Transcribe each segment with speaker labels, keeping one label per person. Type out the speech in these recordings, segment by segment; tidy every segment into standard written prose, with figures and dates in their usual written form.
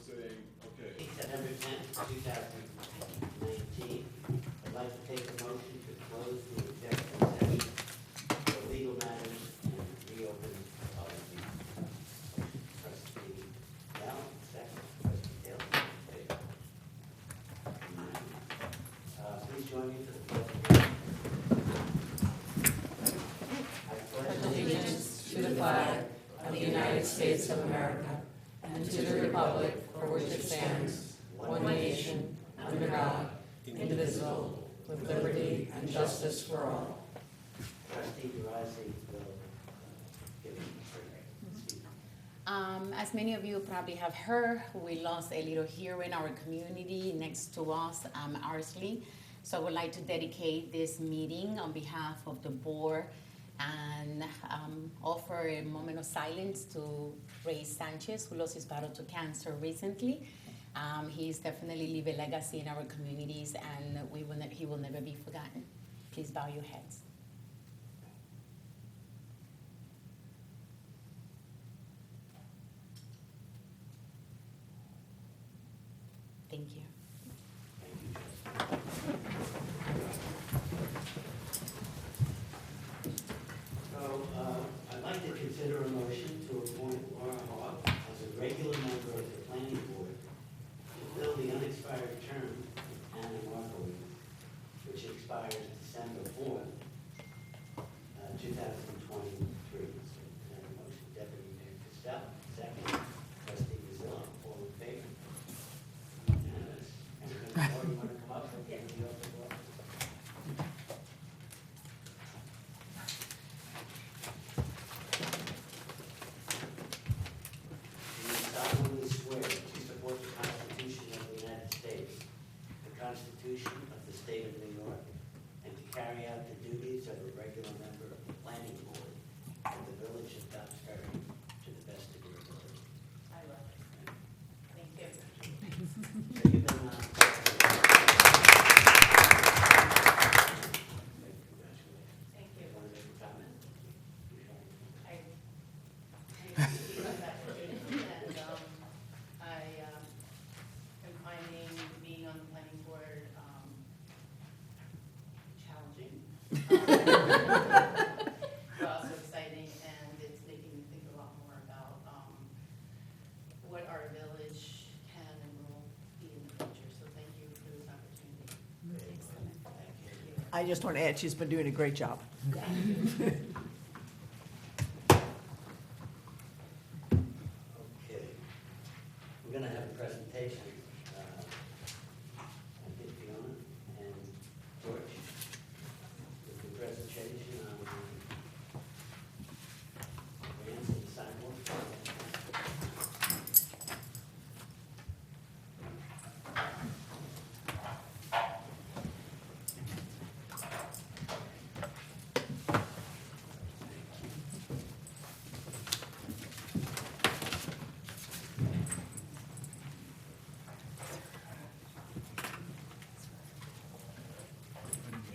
Speaker 1: saying, okay,
Speaker 2: September 10th, 2019. I'd like to take a motion to close the executive session for legal matters and reopen public meeting. Trustee Bell, second. Trustee Taylor, in favor. Please join me for the pledge. I pledge
Speaker 3: allegiance to the flag of the United States of America and to the republic for which it stands, one nation, under God, indivisible, with liberty and justice for all.
Speaker 2: Trustee DeRossi will give it a
Speaker 4: As many of you probably have heard, we lost a little hero in our community next to us, Arsley. So I would like to dedicate this meeting on behalf of the board and offer a moment of silence to Ray Sanchez, who lost his battle to cancer recently. He's definitely leave a legacy in our communities, and he will never be forgotten. Please bow your heads. Thank you.
Speaker 2: Thank you, Trustee. So, I'd like to consider a motion to appoint Laura Hawk as a regular member of the planning board to fill the unexpired term of Anna Markowitz, which expires December 4th, 2023. So, can I have a motion? Deputy Mayor Costello, second. Trustee Gazillo, all in favor? Unanimous. Anything more you want to come up with? Yeah. Do you solemnly swear to support the Constitution of the United States, the Constitution of the State of New York, and to carry out the duties of a regular member of the Planning Board of the Village of Dobbs Ferry to the best of your ability?
Speaker 4: I will. Thank you.
Speaker 2: So you've been on. Congratulations.
Speaker 4: Thank you.
Speaker 2: Want to make a comment?
Speaker 4: I see that opportunity, and I am finding being on the planning board challenging, but also exciting, and it's making me think a lot more about what our village can and will be in the future. So thank you for this opportunity. Excellent.
Speaker 2: Thank you.
Speaker 3: I just want to add, she's been doing a great job.
Speaker 2: Okay. We're going to have a presentation. I think Fiona and George with the presentation on ramps and sidewalks.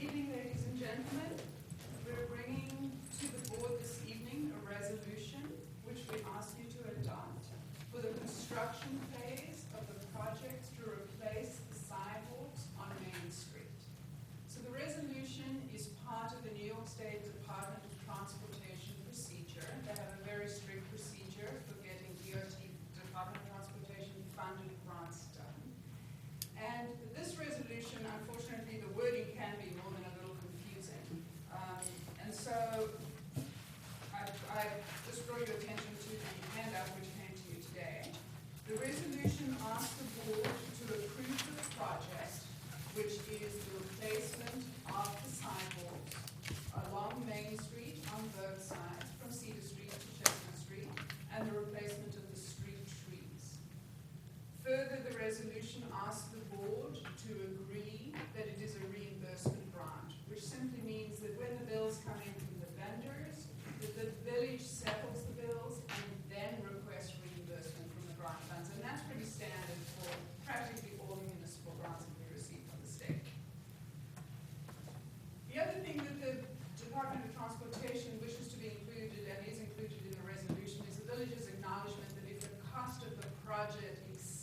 Speaker 5: Evening, ladies and gentlemen. We're bringing to the board this evening a resolution which we ask you to adopt for the construction phase of the project to replace the sidewalks on Main Street. So the resolution is part of the New York State Department of Transportation procedure. They have a very strict procedure for getting DOT, Department of Transportation funded grants done. And this resolution, unfortunately, the wording can be more than a little confusing. And so I just draw your attention to the handout which came to you today. The resolution asks the board to approve the project, which is the replacement of the sidewalks along Main Street on both sides, from Cedar Street to Chestnut Street, and the replacement of the street trees. Further, the resolution asks the board to agree that it is a reimbursement grant, which simply means that when the bills come in from the vendors, that the village settles the bills and then requests reimbursement from the grant funds. And that's pretty standard for practically all the municipal grants that we receive from the state. The other thing that the Department of Transportation wishes to be included and is included in the resolution is the village's acknowledgement that if the cost of the project exceeds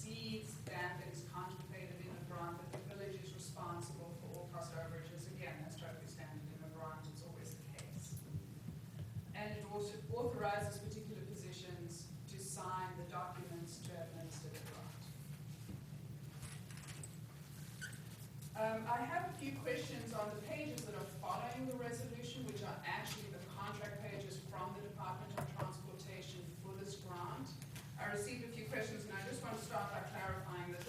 Speaker 5: I have a few questions on the pages that are following the resolution, which are actually the contract pages from the Department of Transportation for this grant. I received a few questions, and I just want to start by clarifying that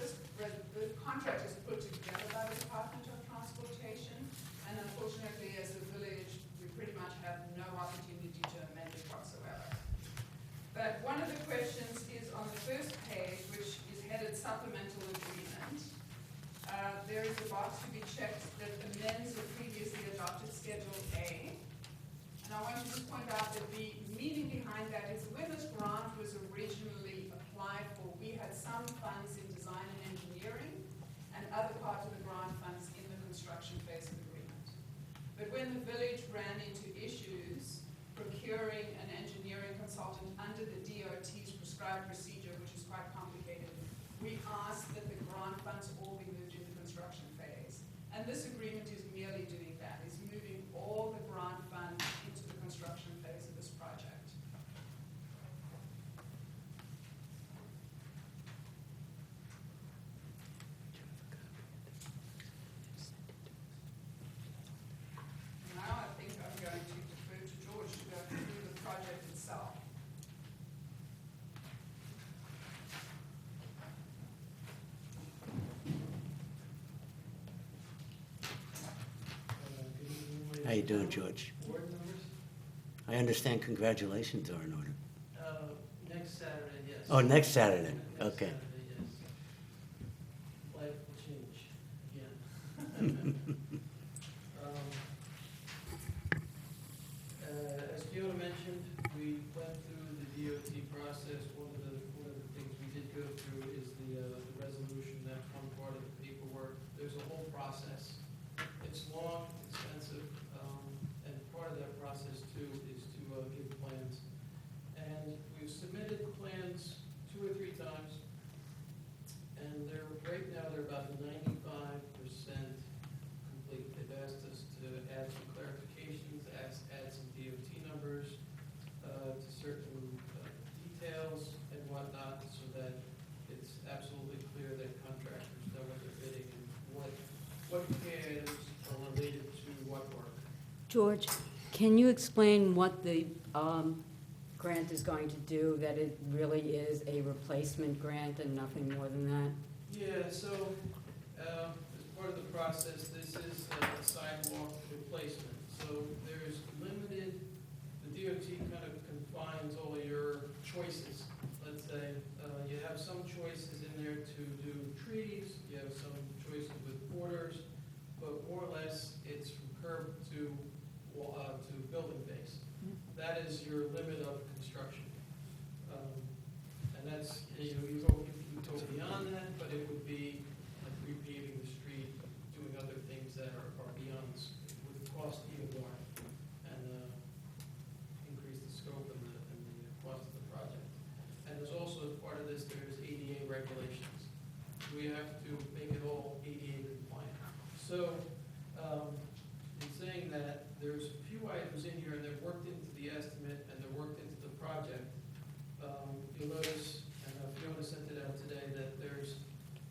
Speaker 5: the contract is put together by the Department of Transportation, and unfortunately, as a village, we pretty much have no opportunity to amend it whatsoever. But one of the questions is on the first page, which is headed supplemental agreement. There is a box to be checked that amends the previously adopted Schedule A. And I want to just point out that the meaning behind that is when this grant was originally applied for, we had some funds in design and engineering and other parts of the grant funds in the construction phase of the agreement. But when the village ran into issues procuring an engineering consultant under the DOT's prescribed procedure, which is quite complicated, we asked that the grant funds all be moved into construction phase. And this agreement is merely doing that, is moving all the grant funds into the construction phase of this project. Now I think I'm going to defer to George to go through the project itself.
Speaker 2: How you doing, George?
Speaker 1: Board members?
Speaker 2: I understand congratulations are in order.
Speaker 1: Next Saturday, yes.
Speaker 2: Oh, next Saturday,
Speaker 1: Next
Speaker 2: okay.
Speaker 1: Saturday, yes. Life will change again. As Fiona mentioned, we went through the DOT process. One of the things we did go through is the resolution. That's one part of the paperwork. There's a whole process. It's long, expensive, and part of that process too is to give plans. And we've submitted plans 2 or 3 times, and right now they're about 95% complete. They've asked us to add some clarifications, add some DOT numbers to certain details and whatnot, so that it's absolutely clear that contractors know what they're bidding and what CARES are related to what work.
Speaker 6: George, can you explain what the grant is going to do, that it really is a replacement grant and nothing more than that?
Speaker 1: Yeah, so as part of the process, this is a sidewalk replacement. So there's limited, the DOT kind of confines all of your choices. Let's say you have some choices in there to do trees, you have some choices with borders, but more or less it's from curb to building base. That is your limit of construction. And that's, you go beyond that, but it would be like repaving the street, doing other things that are beyond, would cost even more and increase the scope and the cost of the project. And there's also, as part of this, there's ADA regulations. We have to make it all ADA compliant. So, in saying that, there's a few items in here, and they're worked into the estimate, and they're worked into the project. You'll notice, and Fiona sent it out today, that there's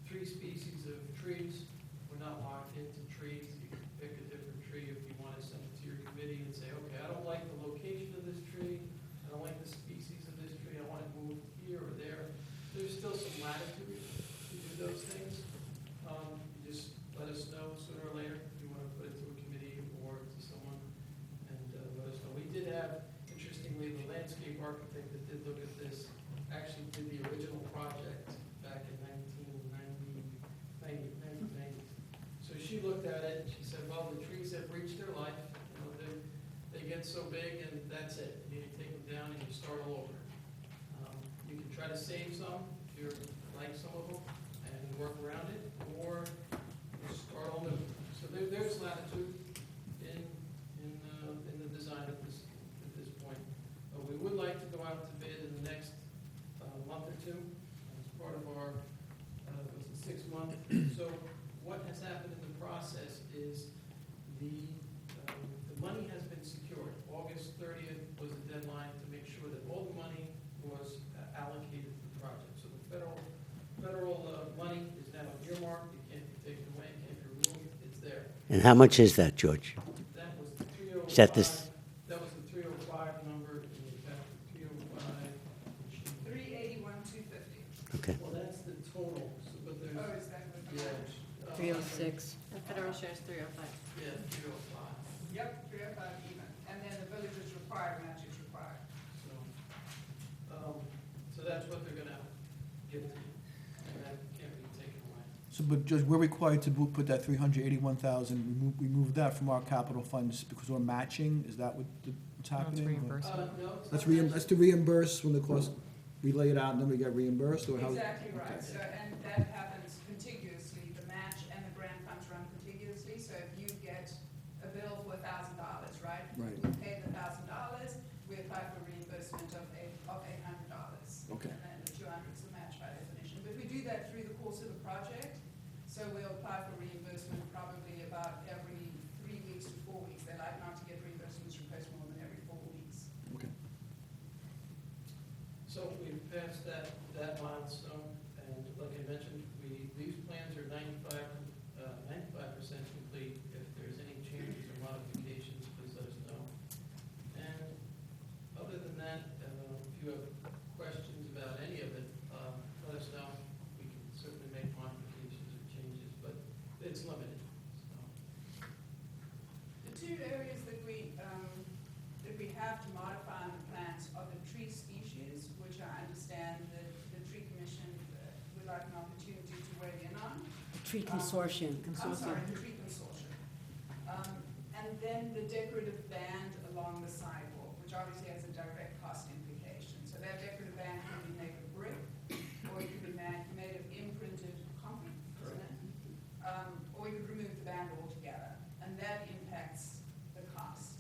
Speaker 1: 3 species of trees. We're not locked into trees. You can pick a different tree if you want to send it to your committee and say, okay, I don't like the location of this tree, I don't like the species of this tree, I want it moved here or there. There's still some latitude to do those things. You just let us know sooner or later if you want to put it to a committee or to someone, and let us know. We did have, interestingly, the landscape architect that did look at this actually did the original project back in 1990. So she looked at it and she said, well, the trees have reached their life. You know, they get so big and that's it. You need to take them down and you start all over. You can try to save some if you like some of them and work around it, or you start all new. So there's latitude in the design at this point. We would like to go out to bid in the next month or 2 as part of our 6-month. So what has happened in the process is the money has been secured. August 30th was the deadline to make sure that all the money was allocated to the project. So the federal money is now earmarked
Speaker 2: And how much is that, George?
Speaker 1: That was the 305.
Speaker 2: Is that this-
Speaker 1: That was the 305 number, and you got the 305.
Speaker 5: 381,250.
Speaker 2: Okay.
Speaker 1: Well, that's the total, so, but there's,
Speaker 5: Oh, is that what?
Speaker 1: yeah.
Speaker 6: 306.
Speaker 3: The federal share is 305.
Speaker 1: Yeah, 305.
Speaker 5: Yep, 305 even. And then the village is required, match is required.
Speaker 1: So that's what they're gonna give to you, and that can't be taken away.
Speaker 7: So, but Judge, we're required to put that 381,000, remove that from our capital funds because we're matching? Is that what's happening?
Speaker 3: reimbursement.
Speaker 1: No, it's
Speaker 7: That's
Speaker 1: not
Speaker 7: that's to reimburse when the cost, we lay it out and then we get reimbursed, or how?
Speaker 5: Exactly right. So, and that happens contiguously. The match and the grant funds run contiguously. So if you get a bill for $1,000, right?
Speaker 7: Right.
Speaker 5: We pay the $1,000, we apply for reimbursement of $800.
Speaker 7: Okay.
Speaker 5: And then the 200 is the match by definition. But we do that through the course of the project. So we'll apply for reimbursement probably about every 3 weeks to 4 weeks. They like not to get reimbursements from Post more than every 4 weeks.
Speaker 7: Okay.
Speaker 1: So we passed that milestone, and like I mentioned, these plans are 95% complete. If there's any changes or modifications, please let us know. And other than that, if you have questions about any of it, let us know. We can certainly make modifications or changes, but it's limited, so.
Speaker 5: The two areas that we have to modify in the plans are the tree species, which I understand that the tree commission would like an opportunity to weigh in on.
Speaker 6: Tree consortium.
Speaker 5: I'm sorry, the tree consortium. And then the decorative band along the sidewalk, which obviously has a direct cost implication. So that decorative band can be made of brick, or it can be made of imprinted concrete, isn't it? Or you could remove the band altogether, and that impacts the cost.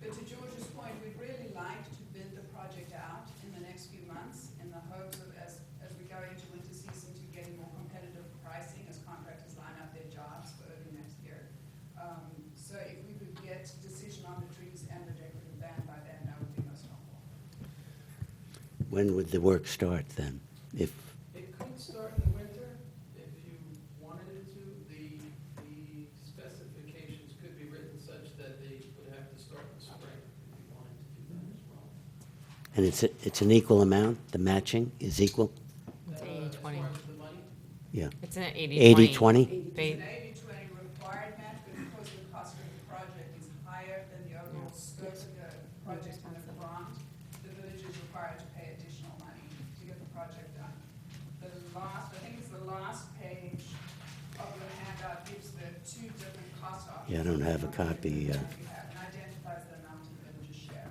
Speaker 5: But to George's point, we'd really like to bid the project out in the next few months in the hopes of, as we go into winter season, to getting more competitive pricing as contractors line up their jobs for early next year. So if we could get decision on the trees and the decorative band by then, that would be most helpful.
Speaker 2: When would the work start then? If,
Speaker 1: It could start in the winter if you wanted it to. The specifications could be written such that they would have to start in the spring if you wanted to do that as well.
Speaker 2: and it's an equal amount, the matching is equal?
Speaker 3: It's
Speaker 1: As
Speaker 3: 80-20.
Speaker 1: far as the money,
Speaker 2: Yeah.
Speaker 3: It's an
Speaker 2: 80/20?
Speaker 5: It's an 80-20 required match, but because the cost of the project is higher than the overall scope of the project and the grant, the village is required to pay additional money to get the project done. I think it's the last page of the handout gives the two different cost options.
Speaker 2: Yeah, I don't have a copy,
Speaker 5: that we have, and identifies the amount of the village's share.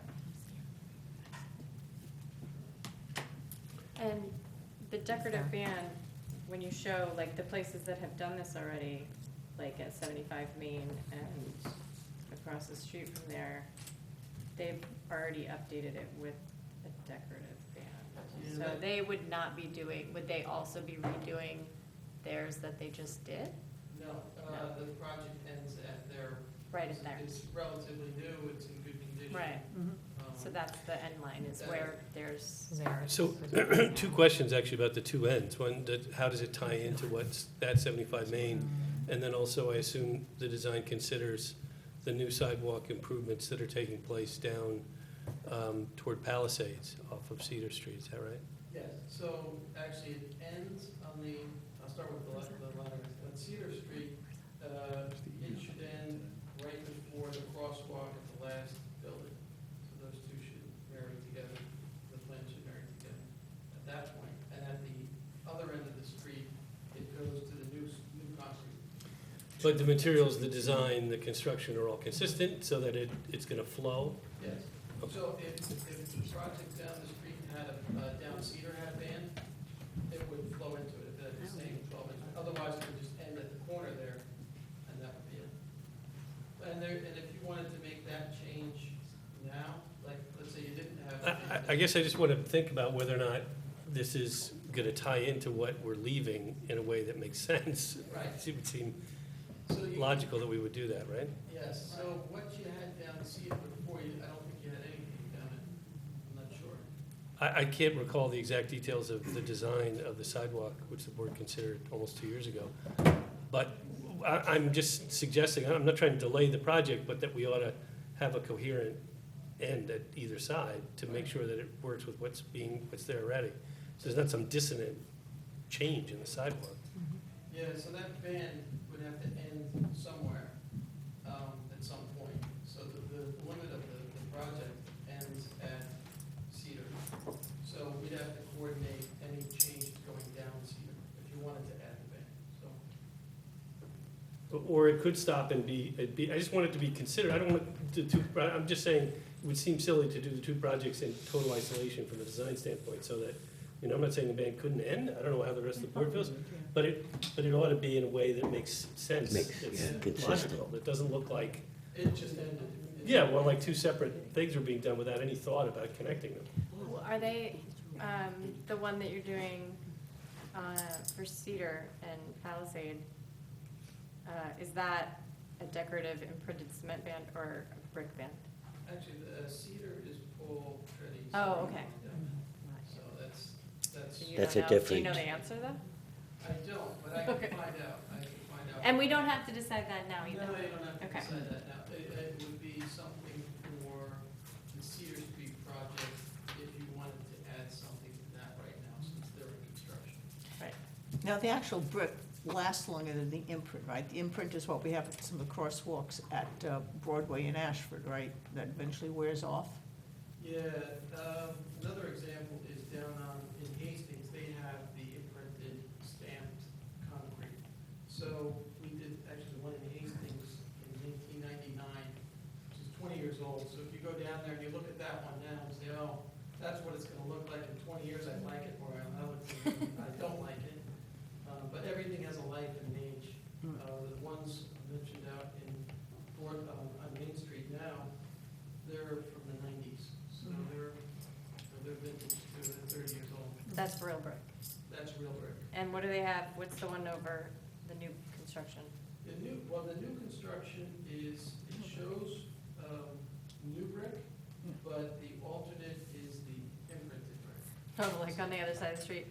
Speaker 8: And the decorative band, when you show like the places that have done this already, like at 75 Main and across the street from there, they've already updated it with a decorative band.
Speaker 1: Yeah,
Speaker 8: So
Speaker 1: that-
Speaker 8: they would not be doing, would they also be redoing theirs that they just did?
Speaker 1: no, the project ends at their.
Speaker 8: Right in there.
Speaker 1: It's relatively new, it's in good condition.
Speaker 8: Right.
Speaker 1: Um,
Speaker 8: So that's the end line, is where there's.
Speaker 9: So, two questions actually about the two ends. One, how does it tie into what's that 75 Main? And then also, I assume the design considers the new sidewalk improvements that are taking place down toward Palisades off of Cedar Street, is that right?
Speaker 1: Yes, so actually it ends on I'll start with the letter, on Cedar Street, it should end right before the crosswalk at the last building. So those two should marry together, the plans should marry together at that point. And at the other end of the street, it goes to the new concrete.
Speaker 9: But the materials, the design, the construction are all consistent so that it's going to flow?
Speaker 1: Yes, so if the project down the street had down Cedar had a band, it would flow into it at the same 12 inch. Otherwise, it would just end at the corner there, and that would be it. And if you wanted to make that change now, like, let's say you didn't have.
Speaker 9: I guess I just want to think about whether or not this is going to tie into what we're leaving in a way that makes sense.
Speaker 1: Right.
Speaker 9: It would seem
Speaker 1: So you-
Speaker 9: logical that we would do that, right?
Speaker 1: Yes, so what you had down Cedar before, I don't think you had anything down it, I'm not sure.
Speaker 9: I can't recall the exact details of the design of the sidewalk, which the board considered almost 2 years ago. But I'm just suggesting, I'm not trying to delay the project, but that we ought to have a coherent end at either side to make sure that it works with what's there already. So there's not some dissonant change in the sidewalk.
Speaker 1: Yeah, so that ban would have to end somewhere, at some point. So the limit of the project ends at Cedar. So we'd have to coordinate any changes going down Cedar if you wanted to add the ban, so.
Speaker 9: Or it could stop and I just want it to be considered. I don't want the two, I'm just saying, it would seem silly to do the two projects in total isolation from a design standpoint, so that, I'm not saying the ban couldn't end, I don't know how the rest of the board feels, but it ought to be in a way that makes sense.
Speaker 2: Makes,
Speaker 9: It's
Speaker 2: yeah, consistent.
Speaker 9: logical. It doesn't look like,
Speaker 1: It just ended.
Speaker 9: yeah, well, like two separate things are being done without any thought about connecting them.
Speaker 8: Are they, the one that you're doing for Cedar and Palisade, is that a decorative imprinted cement band or a brick band?
Speaker 1: Actually, the Cedar is Paul Treddy's.
Speaker 8: Oh, okay.
Speaker 1: So that's,
Speaker 8: So you
Speaker 2: That's
Speaker 8: don't
Speaker 2: a
Speaker 8: know- Do you
Speaker 2: different-
Speaker 8: know the answer though?
Speaker 1: I don't, but I can
Speaker 8: Okay.
Speaker 1: find out, I can find out.
Speaker 8: And we don't have to decide that now
Speaker 1: No, you
Speaker 8: either.
Speaker 1: don't have to
Speaker 8: Okay.
Speaker 1: decide that now. It would be something for the Cedar Street project if you wanted to add something to that right now, since they're in construction.
Speaker 8: Right.
Speaker 10: Now, the actual brick lasts longer than the imprint, right? The imprint is what we have at some of the crosswalks at Broadway and Ashford, right? That eventually wears off.
Speaker 1: Yeah, another example is down in Hastings, they have the imprinted stamped concrete. So we did actually one in Hastings in 1999, which is 20 years old. So if you go down there and you look at that one now and say, oh, that's what it's gonna look like in 20 years, I like it, or I don't like it. But everything has a life and an age. The ones mentioned out on Main Street now, they're from the 90s. So they're vintage too, they're 30 years old.
Speaker 8: That's real brick.
Speaker 1: That's real brick.
Speaker 8: And what do they have? What's the one over the new construction?
Speaker 1: The new construction is, it shows new brick, but the alternate is the imprinted brick.
Speaker 8: Oh, like on the other side of the street?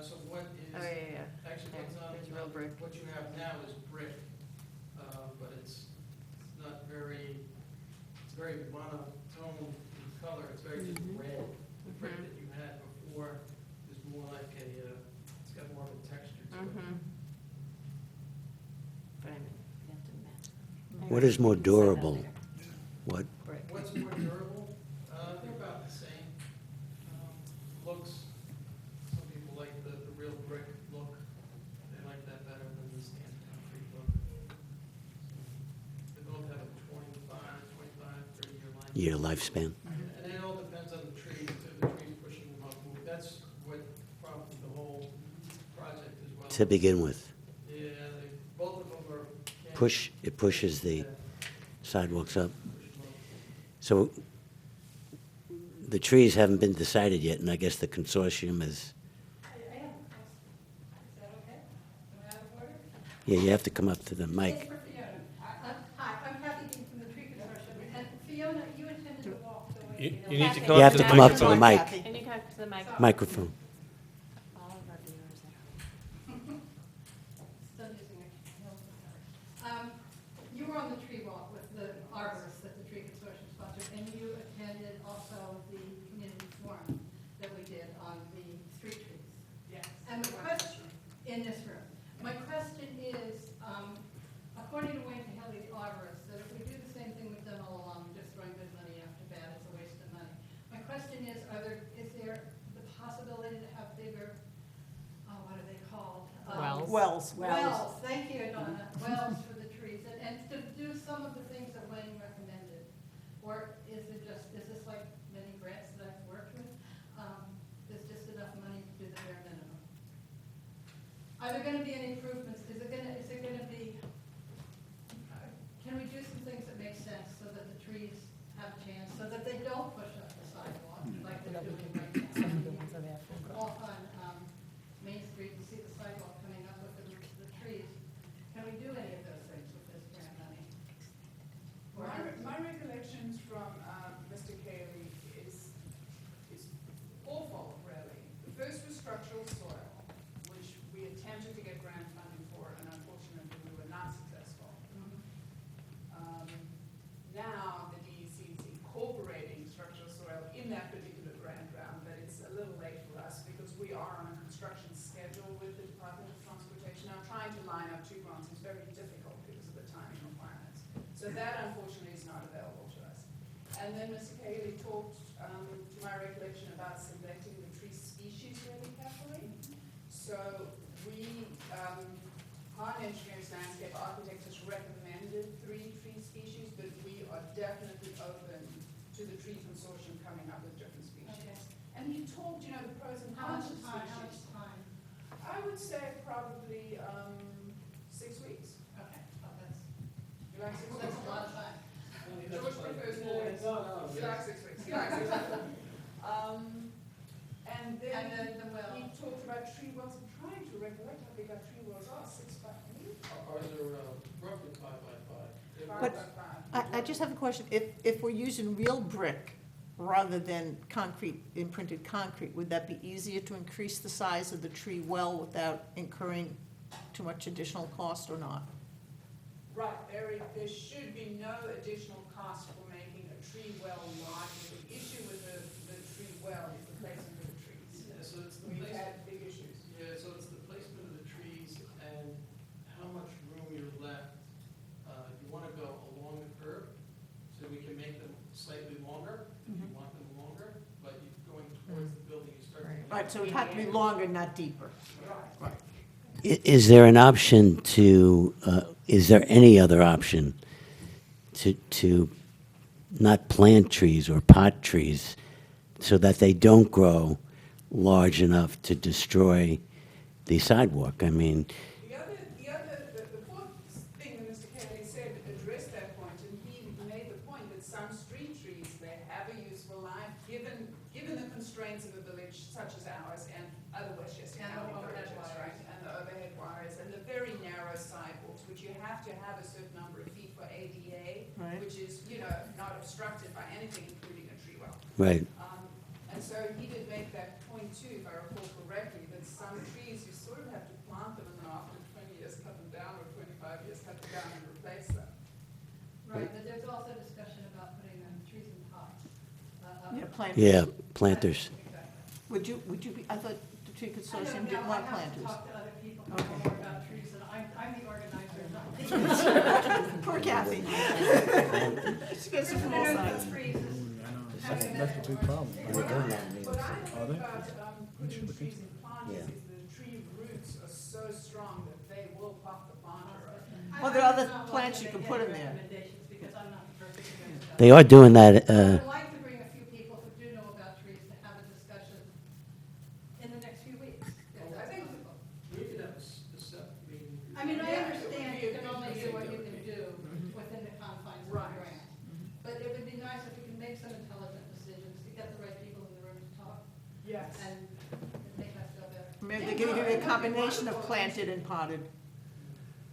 Speaker 1: So what is,
Speaker 8: Oh, yeah.
Speaker 1: actually
Speaker 8: Yeah,
Speaker 1: what's on,
Speaker 8: it's real brick.
Speaker 1: what you have now is brick, but it's not very, it's very monotone in color, it's very just red. The brick
Speaker 8: Mhm.
Speaker 1: that you had before is more like it's got more of a texture to it.
Speaker 8: Mm-hmm. But I mean, you have to match.
Speaker 2: What is more durable? What,
Speaker 8: Brick.
Speaker 1: What's more durable? They're about the same. Looks, some people like the real brick look. They like that better than the stamped concrete look. They both have a 25, 30-year life.
Speaker 2: year lifespan?
Speaker 1: And it all depends on the tree, too. The tree's pushing them up. That's what prompted the whole project as well.
Speaker 2: To begin with,
Speaker 1: Yeah, both of them are.
Speaker 2: it pushes the
Speaker 1: Yeah,
Speaker 2: sidewalks up.
Speaker 1: push them up.
Speaker 2: So the trees haven't been decided yet, and I guess the consortium is,
Speaker 5: I have a question. Is that okay? Am I out of order?
Speaker 2: yeah, you have to come up to the
Speaker 11: It's
Speaker 2: mic.
Speaker 11: for Fiona. Hi, I'm Kathy Dean from the Tree Consortium, and Fiona, you intended to walk the way.
Speaker 9: You need to
Speaker 8: Kathy.
Speaker 9: come
Speaker 2: You
Speaker 9: up
Speaker 2: have
Speaker 9: to
Speaker 2: to
Speaker 9: the
Speaker 2: come up to the
Speaker 9: microphone.
Speaker 2: mic,
Speaker 8: Can you come to the mic?
Speaker 2: microphone.
Speaker 8: All of our viewers that
Speaker 11: Still using it. You were on the tree walk with the arborists that the Tree Consortium sponsored, and you attended also the community forum that we did on the street trees.
Speaker 5: Yes.
Speaker 11: And the question, in this room, my question is, according to Wayne Cahill, the arborist, that if we do the same thing we've done all along, just throwing good money after bad, it's a waste of money. My question is, is there the possibility to have bigger, what are they called?
Speaker 10: Wells.
Speaker 11: Wells, thank you, Donna, wells for the trees, and to do some of the things that Wayne recommended? Or is it just, is this like many grants that I've worked with? There's just enough money to do the bare minimum? Are there gonna be any improvements, is it gonna be, can we do some things that make sense so that the trees have a chance, so that they don't push up the sidewalk like they're doing right now? Off on, Main Street, you see the sidewalk coming up with the trees. Can we do any of those things with this grant money? Or
Speaker 5: My recollections from Mr. Cayley is awful, really. The first was structural soil, which we attempted to get grant funding for, and unfortunately we were not construction schedule with the Department of Transportation. I'm trying to line up two grants, it's very difficult because of the timing requirements. So that unfortunately is not available to us. And then Mr. Cayley talked, to my recollection, about selecting the tree species really carefully. So we, Hahn Engineers Landscape Architects has recommended 3 tree species, but we are definitely open to the tree consortium coming up with different species. And he talked, the pros and
Speaker 11: How much
Speaker 5: cons of
Speaker 11: time, how much
Speaker 5: species.
Speaker 11: time?
Speaker 5: I would say probably 6 weeks.
Speaker 11: Okay, oh, that's,
Speaker 5: You like 6
Speaker 11: well,
Speaker 5: weeks?
Speaker 11: that's a lot of time.
Speaker 5: George prefers 4 weeks. He likes 6 weeks. He likes 6 weeks. And
Speaker 11: And
Speaker 5: then
Speaker 11: then the well.
Speaker 5: he talked about tree wells. I'm trying to recollect how big our tree wells are, 6 by 8?
Speaker 1: Are there roughly 5 by 5?
Speaker 5: 5
Speaker 10: But-
Speaker 5: by 5.
Speaker 10: I just have a question. If we're using real brick rather than concrete, imprinted concrete, would that be easier to increase the size of the tree well without incurring too much additional cost or not?
Speaker 5: Right, there should be no additional cost for making a tree well larger. The issue with the tree well is the placement of the trees.
Speaker 1: Yeah, so it's the
Speaker 5: We've
Speaker 1: placement,
Speaker 5: had big issues.
Speaker 1: yeah, so it's the placement of the trees and how much room you're left. You want to go along the curb, so we can make them slightly longer, if you want them longer, but you're going towards the building, you start to.
Speaker 10: Right, so it had to be longer, not deeper.
Speaker 5: Right.
Speaker 2: Is there an option to, is there any other option to not plant trees or pot trees so that they don't grow large enough to destroy the sidewalk? I mean,
Speaker 5: The fourth thing that Mr. Kennedy said addressed that point, and he made the point that some street trees, they have a useful life, given the constraints of a village such as ours and other Westchester
Speaker 11: And the
Speaker 5: County
Speaker 11: overhead
Speaker 5: villages,
Speaker 11: wires.
Speaker 5: right? And the overhead wires, and the very narrow sidewalks, which you have to have a certain number of feet for ADA,
Speaker 10: Right.
Speaker 5: which is, not obstructed by anything, including a tree well.
Speaker 2: right,
Speaker 5: And so he did make that point too, if I recall correctly, that some trees, you sort of have to plant them and then after 20 years cut them down, or 25 years cut them down and replace them.
Speaker 11: Right, but there's also discussion about putting trees in pots.
Speaker 10: Yeah, planters.
Speaker 2: yeah, planters.
Speaker 11: Exactly.
Speaker 10: Would you be, I thought the tree
Speaker 11: I don't
Speaker 10: consortium
Speaker 11: know,
Speaker 10: didn't want
Speaker 11: I have to
Speaker 10: planters.
Speaker 11: talk to other people who
Speaker 10: Okay.
Speaker 11: know more about trees, and I'm the organizer, not.
Speaker 10: Poor Kathy. She gets it from all
Speaker 11: Everyone knows
Speaker 10: sides.
Speaker 11: about trees is having
Speaker 7: That's the big problem.
Speaker 5: What I heard
Speaker 7: they?
Speaker 5: about putting trees in planters
Speaker 2: Yeah.
Speaker 5: is the tree roots are so strong that they will pop the planter up.
Speaker 10: Well, there are other plants you can put in there.
Speaker 11: Recommendations, because I'm not the person who knows about
Speaker 2: They are doing that,
Speaker 11: I would like to bring a few people who do know about trees to have a discussion in the next few weeks. if
Speaker 5: I
Speaker 11: that's
Speaker 5: think-
Speaker 11: possible.
Speaker 1: We could have a separate meeting.
Speaker 11: I mean, I
Speaker 5: Yeah, it would
Speaker 11: understand
Speaker 5: be
Speaker 11: you
Speaker 5: a
Speaker 11: can
Speaker 5: good
Speaker 11: only do what you
Speaker 5: thing.
Speaker 11: can do within the confines of the
Speaker 5: Right.
Speaker 11: grant. But it would be nice if we can make some intelligent decisions, to get the right people in the room to talk
Speaker 5: Yes.
Speaker 11: and make us feel better.
Speaker 10: Maybe they're gonna give you a combination of planted and potted,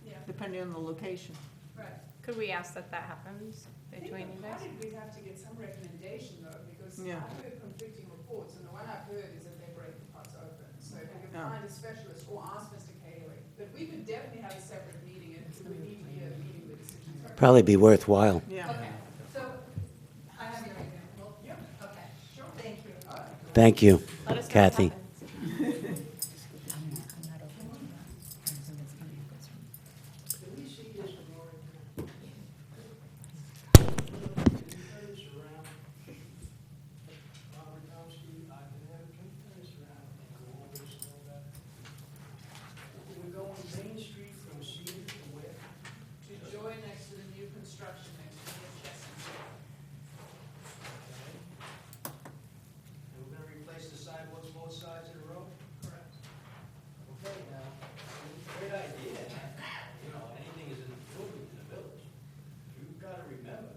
Speaker 11: Yeah,
Speaker 10: depending on the location.
Speaker 11: right.
Speaker 8: Could we ask that happens
Speaker 5: I think
Speaker 8: between you
Speaker 5: the
Speaker 8: guys?
Speaker 5: potted, we'd have to get some recommendation though, because
Speaker 10: Yeah.
Speaker 5: I've heard conflicting reports, and the one I've heard is that they break the pots open. So if we can
Speaker 10: Yeah.
Speaker 5: find a specialist or ask Mr. Cayley, but we could definitely have a separate meeting, and we need to hear the meeting with decisions.
Speaker 2: probably be worthwhile.
Speaker 10: Yeah.
Speaker 11: Okay, so I have your email. Well,
Speaker 5: Yeah.
Speaker 11: okay, thank you.
Speaker 2: Thank you,
Speaker 8: Let us know what
Speaker 2: Kathy.
Speaker 8: happens.
Speaker 1: Can we see this drawing? Turn this around. Robert Tomsky, I can have, can you turn this around and go over this a little bit? We're going Main Street from Cedar to where?
Speaker 5: To join next to the new construction next to the Chestnut.
Speaker 1: And we're gonna replace the sidewalks both sides of the road?
Speaker 5: Correct.
Speaker 1: Okay, now, great idea, anything is an improvement in the village. You've got to remember,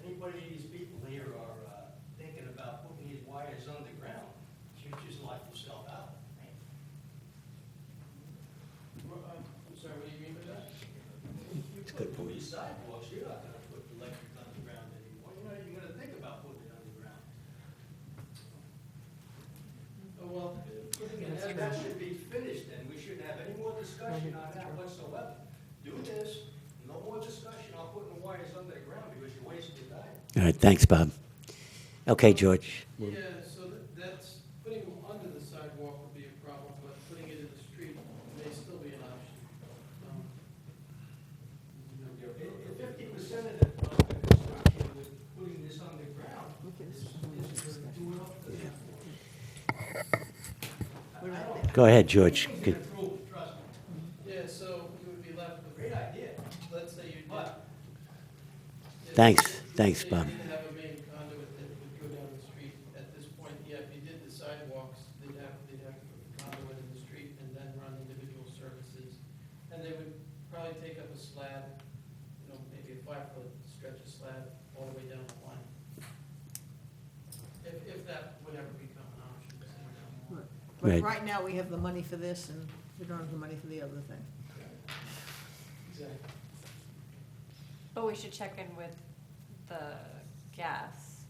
Speaker 1: anybody, these people here are thinking about putting these wires underground, you just lock yourself out. I'm sorry, what do you mean by that? You put these sidewalks, you're not gonna put electric underground anymore, you're not even gonna think about putting it underground. Well, that should be finished then, we shouldn't have any more discussion on that whatsoever. Do this, no more discussion on putting the wires under the ground because you're wasting your time.
Speaker 2: All right, thanks, Bob. Okay, George.
Speaker 1: Yeah, so that's, putting them under the sidewalk would be a problem, but
Speaker 2: Go ahead, George. Good.
Speaker 1: Yeah, so you would be left with. Great idea. Let's say you did.
Speaker 2: Thanks.
Speaker 1: Let's
Speaker 2: Thanks,
Speaker 1: say
Speaker 2: Bob.
Speaker 1: you didn't have a main conduit that would go down the street. At this point, yeah, if you did the sidewalks, they'd have to put the conduit in the street and then run individual services. And they would probably take up a slab, maybe a 5-foot stretch of slab all the way down the line. If that would ever become an option.
Speaker 2: Right.
Speaker 10: But right now, we have the money for this, and we don't have the money for the other thing.
Speaker 1: Exactly.
Speaker 8: But we should check in with the gas.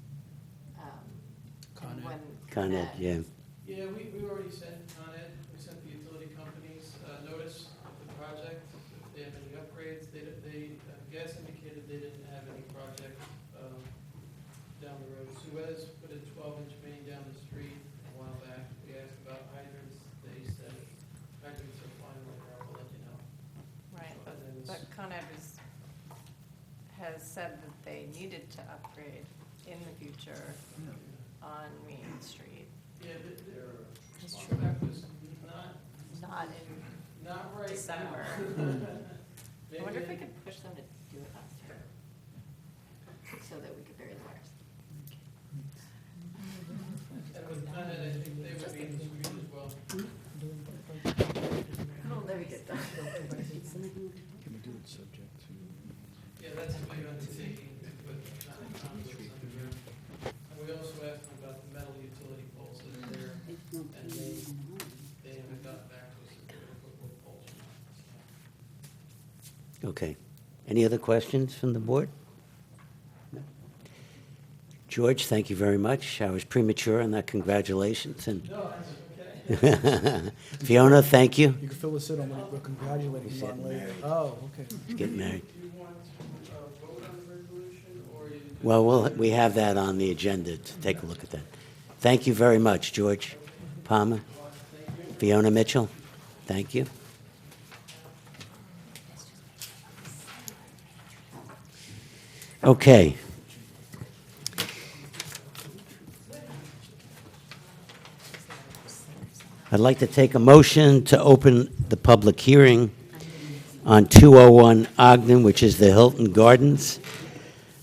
Speaker 7: Con Ed.
Speaker 8: when
Speaker 2: Con Ed, yeah.
Speaker 1: Yeah, we already sent Con Ed, we sent the utility companies notice of the project. If they have any upgrades, gas indicated they didn't have any project down the road. Suez put a 12-inch main down the street a while back. We asked about hydrants, they said hydrants are fine right now, we'll let you know.
Speaker 8: Right,
Speaker 1: And then
Speaker 8: but Con Ed has said that they needed to upgrade in the future on Main Street.
Speaker 1: Yeah, their
Speaker 8: That's
Speaker 1: feedback was
Speaker 8: Not in
Speaker 1: not right now.
Speaker 8: December. I wonder if we
Speaker 1: Maybe-
Speaker 8: could push them to do it faster, so that we could bury the wires.
Speaker 1: And with Con Ed, I think they would be in the street as well.
Speaker 10: Oh, there we go.
Speaker 7: Can we do it subject to?
Speaker 1: Yeah, that's a big undertaking to put conduits underground. And we also asked them about the metal utility poles that are there, and they haven't gotten back to us if they're gonna put wood poles or not.
Speaker 2: Okay. Any other questions from the board? No. George, thank you very much. I was premature on that. Congratulations. And
Speaker 1: No, that's okay.
Speaker 2: Fiona, thank you.
Speaker 7: You can fill this in on what we're congratulating you on later. Oh, okay.
Speaker 2: Get married.
Speaker 1: Do you want to vote on the resolution, or you?
Speaker 2: Well, we have that on the agenda to take a look at that. Thank you very much, George Palmer. Fiona Mitchell, thank you. Okay. I'd like to take a motion to open the public hearing on 201 Ogden, which is the Hilton Gardens.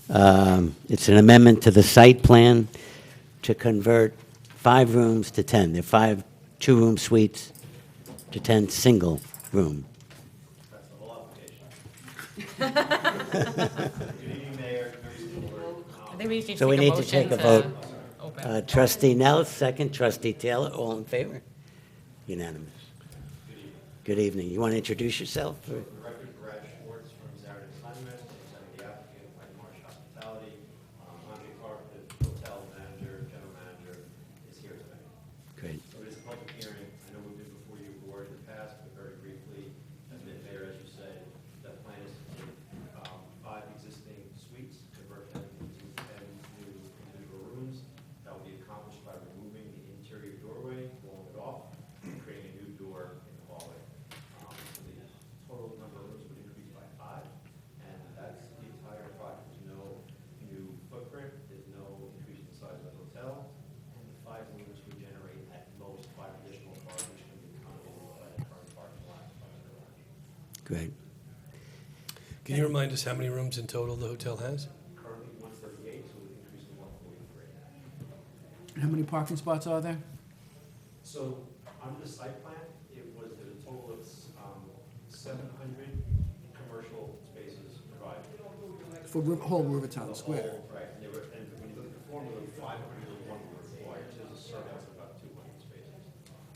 Speaker 2: It's an amendment to the site plan to convert 5 rooms to 10. They're 5 2-room suites to 10 single-room.
Speaker 3: I think we should
Speaker 2: So we
Speaker 3: take a
Speaker 2: need to take
Speaker 3: motion
Speaker 2: a
Speaker 3: to
Speaker 2: vote.
Speaker 3: open.
Speaker 2: Trustee Nellis, second. Trustee Taylor, all in favor? Unanimous. Good evening. You want to introduce yourself? or-
Speaker 12: For the record, Brad Schwartz from Saturday Assignment, representing the applicant, White Marsh Hospitality. Andre Clark, the hotel manager, general manager, is here tonight.
Speaker 2: Great.
Speaker 12: So it is a public hearing. I know we've been before you board in the past, but very briefly, as Mayor, as you said, the plan is to take 5 existing suites, convert them into 10 new individual rooms. That will be accomplished by removing the interior doorway, walling it off, and creating a new door in the hallway. So the total number of rooms would increase by 5, and that's the entire project. There's no new footprint, there's no increase in the size of the hotel, and the 5 rooms would generate at most 5 additional cars, which can be accommodated by the current parking lot.
Speaker 2: Great.
Speaker 9: Can you remind us how many rooms in total the hotel has?
Speaker 12: Currently 138, so we increase to 143.
Speaker 7: How many parking spots are there?
Speaker 12: So under the site plan, it was a total of 700 commercial spaces provided.
Speaker 7: For whole Rivertown Square?
Speaker 12: Right, and when you look at the formula, 500 is one were required, so there's a surplus of about 200 spaces.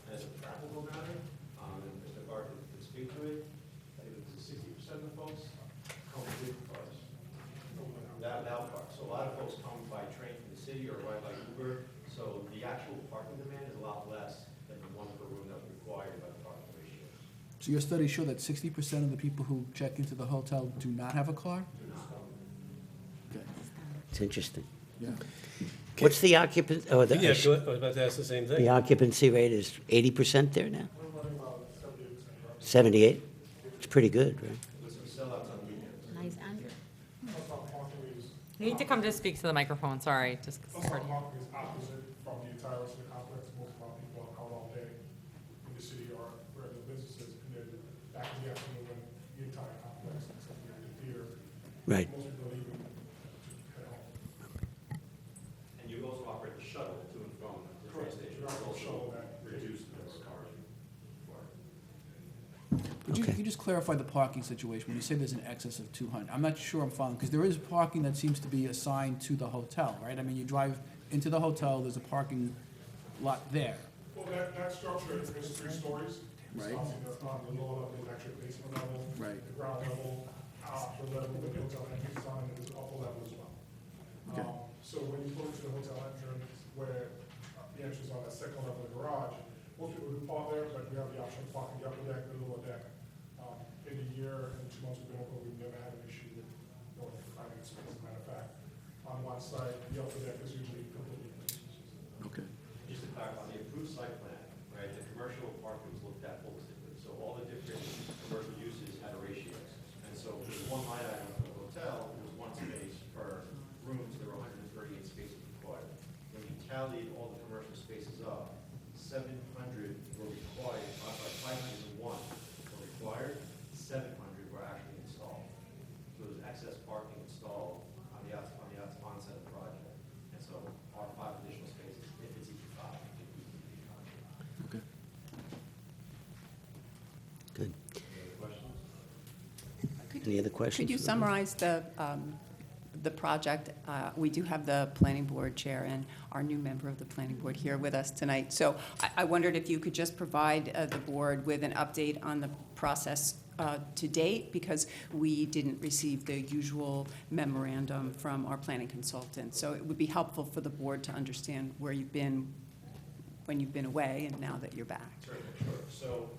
Speaker 12: As a practical matter, and Mr. Clark can speak to it, I think it's 60% of the folks come with cars. Without cars. So a lot of folks come by train from the city or ride by Uber, so the actual parking demand is a lot less than the 1 per room that was required by the parking ratio.
Speaker 7: So your studies show that 60% of the people who check into the hotel do not have a car? Okay.
Speaker 2: It's interesting.
Speaker 7: Yeah.
Speaker 2: What's the occupancy,
Speaker 9: Yeah, go ahead. I was about to ask the same
Speaker 2: the
Speaker 9: thing.
Speaker 2: occupancy rate is 80% there now? 78? It's pretty good, right?
Speaker 12: With some sellouts on weekends.
Speaker 4: Nice, Andrew.
Speaker 3: You need to come to speak to the microphone, sorry, just 'cause it's hard to hear.
Speaker 13: Parking is opposite from the entire rest of the complex. Most of our people are out all day in the city
Speaker 2: Right.
Speaker 13: Most people are leaving to head home.
Speaker 12: And you also operate the shuttle to and from the train
Speaker 13: Correct.
Speaker 12: station,
Speaker 13: We
Speaker 12: which
Speaker 13: operate the shuttle
Speaker 12: also
Speaker 13: that-
Speaker 12: reduce the number of cars required.
Speaker 7: Would you,
Speaker 2: Okay.
Speaker 7: could you just clarify the parking situation, when you say there's an excess of 200? I'm not sure I'm following, because there is parking that seems to be assigned to the hotel, right? I mean, you drive into the hotel, there's a parking lot there.
Speaker 13: Well, that structure is 3 stories.
Speaker 7: Right.
Speaker 13: It's on the lower level, the actual basement level.
Speaker 7: Right.
Speaker 13: The ground level, upper level, the hotel entrance on, and there's an upper level as well.
Speaker 7: Okay.
Speaker 13: So when you pull into the hotel entrance, where the entrance on that second level of the garage, most people do park there, but we have the option of parking the upper deck, the lower deck. In a year and 2 months we've been open, we've never had an issue with no one finding a space. As a matter of fact, on one side, the upper deck is usually completely empty.
Speaker 7: Okay.
Speaker 12: Just to clarify, the approved site plan, right, the commercial parking was looked at holistically, so all the different commercial uses had ratios. And so for the one line item for the hotel, there was 1 space per room, so there were 138 spaces required. When you tallied all the commercial spaces up, 700 were required, 501 were required, 700 were actually installed. So there's excess parking installed on the onset of the project. And so our 5 additional spaces, if it's each 5, it would be 5.
Speaker 7: Okay.
Speaker 2: Good.
Speaker 12: Any other questions?
Speaker 2: Any other questions?
Speaker 14: Could you
Speaker 2: for the board?
Speaker 14: summarize the project? We do have the planning board chair and our new member of the planning board here with us tonight. So I wondered if you could just provide the board with an update on the process to date, because we didn't receive the usual memorandum from our planning consultant. So it would be helpful for the board to understand where you've been when you've been away and now that you're back.
Speaker 12: Certainly, sure. So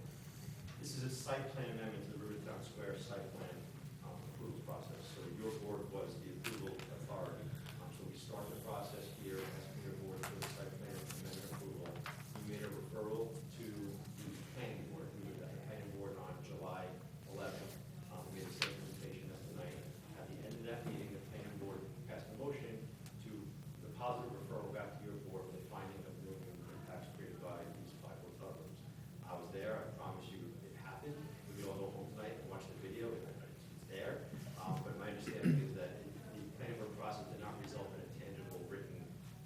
Speaker 12: this is a site plan amendment to the Rivertown Square site plan approval process. So your board was the approval authority. So we start the process here, asking your board for the site plan amendment approval. We made a referral to the planning board. We were at the planning board on July 11th. We had the same presentation as tonight. At the end of that meeting, the planning board passed a motion to deposit a referral back to your board with the finding of no new impacts created by these 5 hotel rooms. I was there. I promise you it happened. We could all go home tonight and watch the video. It's there. But my understanding is that the planning board process did not result in a tangible written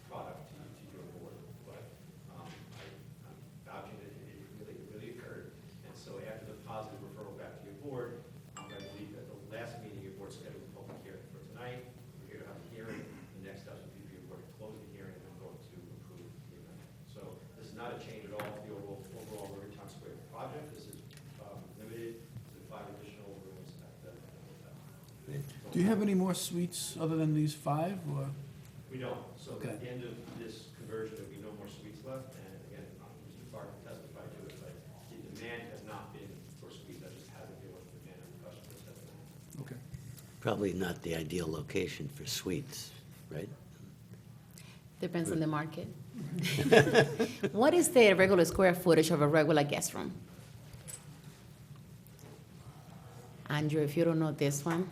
Speaker 12: product to your board. But I'm vouching that it really occurred. And so after the positive referral back to your board, I believe that the last meeting your board scheduled a public hearing for tonight. We're here to have a hearing. The next steps would be for your board to close the hearing and then vote to approve the amendment. So this is not a change at all to the overall Rivertown Square project. This is limited to 5 additional rooms at the hotel.
Speaker 7: Do you have any more suites other than these 5, or?
Speaker 12: We don't. So
Speaker 7: Okay.
Speaker 12: at the end of this conversion, there'll be no more suites left. And again, Mr. Clark can testify to it, but the demand has not been for suites. That just hasn't been what the demand of the customers has been.
Speaker 7: Okay.
Speaker 2: Probably not the ideal location for suites, right?
Speaker 4: Depends on the market. What is the regular square footage of a regular guest room? Andrew, if you don't know this one,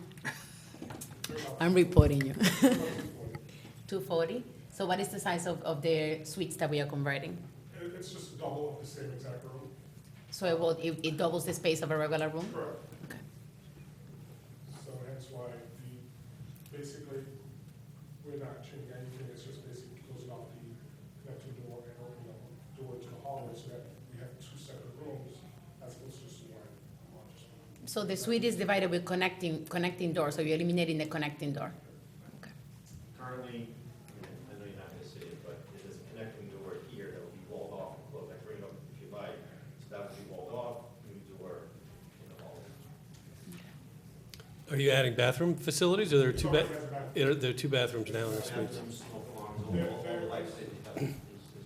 Speaker 4: I'm reporting you. 240? So what is the size of the suites that we are converting?
Speaker 13: It's just double of the same exact room.
Speaker 4: So it doubles the space of a regular room?
Speaker 13: Correct.
Speaker 4: Okay.
Speaker 13: So hence why basically, we're not changing anything, it's just basically closing off the connecting door and opening up the door to the hallway so that we have 2 separate rooms as opposed to just one. Just one.
Speaker 4: So the suite is divided with connecting doors, so you're eliminating the connecting door? Okay.
Speaker 12: Currently, I know you're not going to see it, but there's a connecting door here that will be walled off and closed. I can bring it up if you like. So that will be walled off, new door in the hallway.
Speaker 9: Are you adding bathroom facilities, or there are
Speaker 13: It's
Speaker 9: 2
Speaker 13: already has a bathroom.
Speaker 9: there are 2 bathrooms now in the suites?
Speaker 12: Bathrooms, smoke alarms, all the life safety stuff is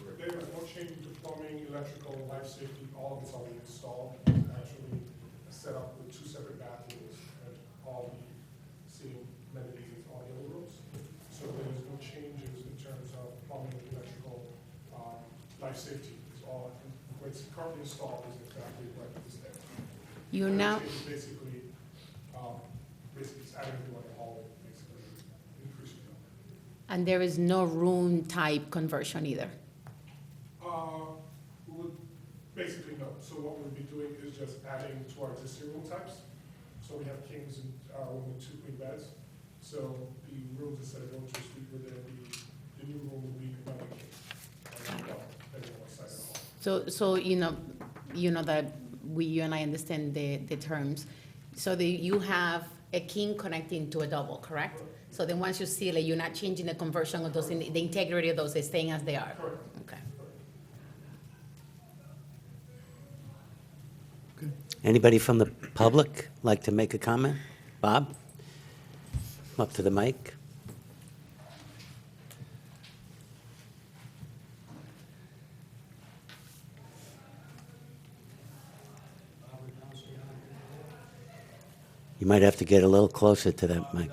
Speaker 12: working.
Speaker 13: There is no change to plumbing, electrical, life safety, all of it's already installed, actually set up with 2 separate bathrooms and all the same amenities as all the other rooms. So there's no changes in terms of plumbing, electrical, life safety. It's all, what's currently installed is exactly what is there.
Speaker 4: You
Speaker 13: The
Speaker 4: now,
Speaker 13: change is basically, it's adding to the hallway, basically, increasing it.
Speaker 4: and there is no room type conversion either?
Speaker 13: We would, basically, no. So what we'd be doing is just adding to our existing room types. So we have kings and room with 2 queen beds. So the rooms instead of going to a suite where there the new room will be combined. Depending on what side of the hall.
Speaker 4: So, you know that you and I understand the terms. So you have a king connecting to a double, correct? So then once you seal it, you're not changing the conversion of those, the integrity of those is staying as they are?
Speaker 13: Correct.
Speaker 4: Okay.
Speaker 2: Anybody from the public like to make a comment? Bob? Come up to the mic. You might have to get a little closer to that mic.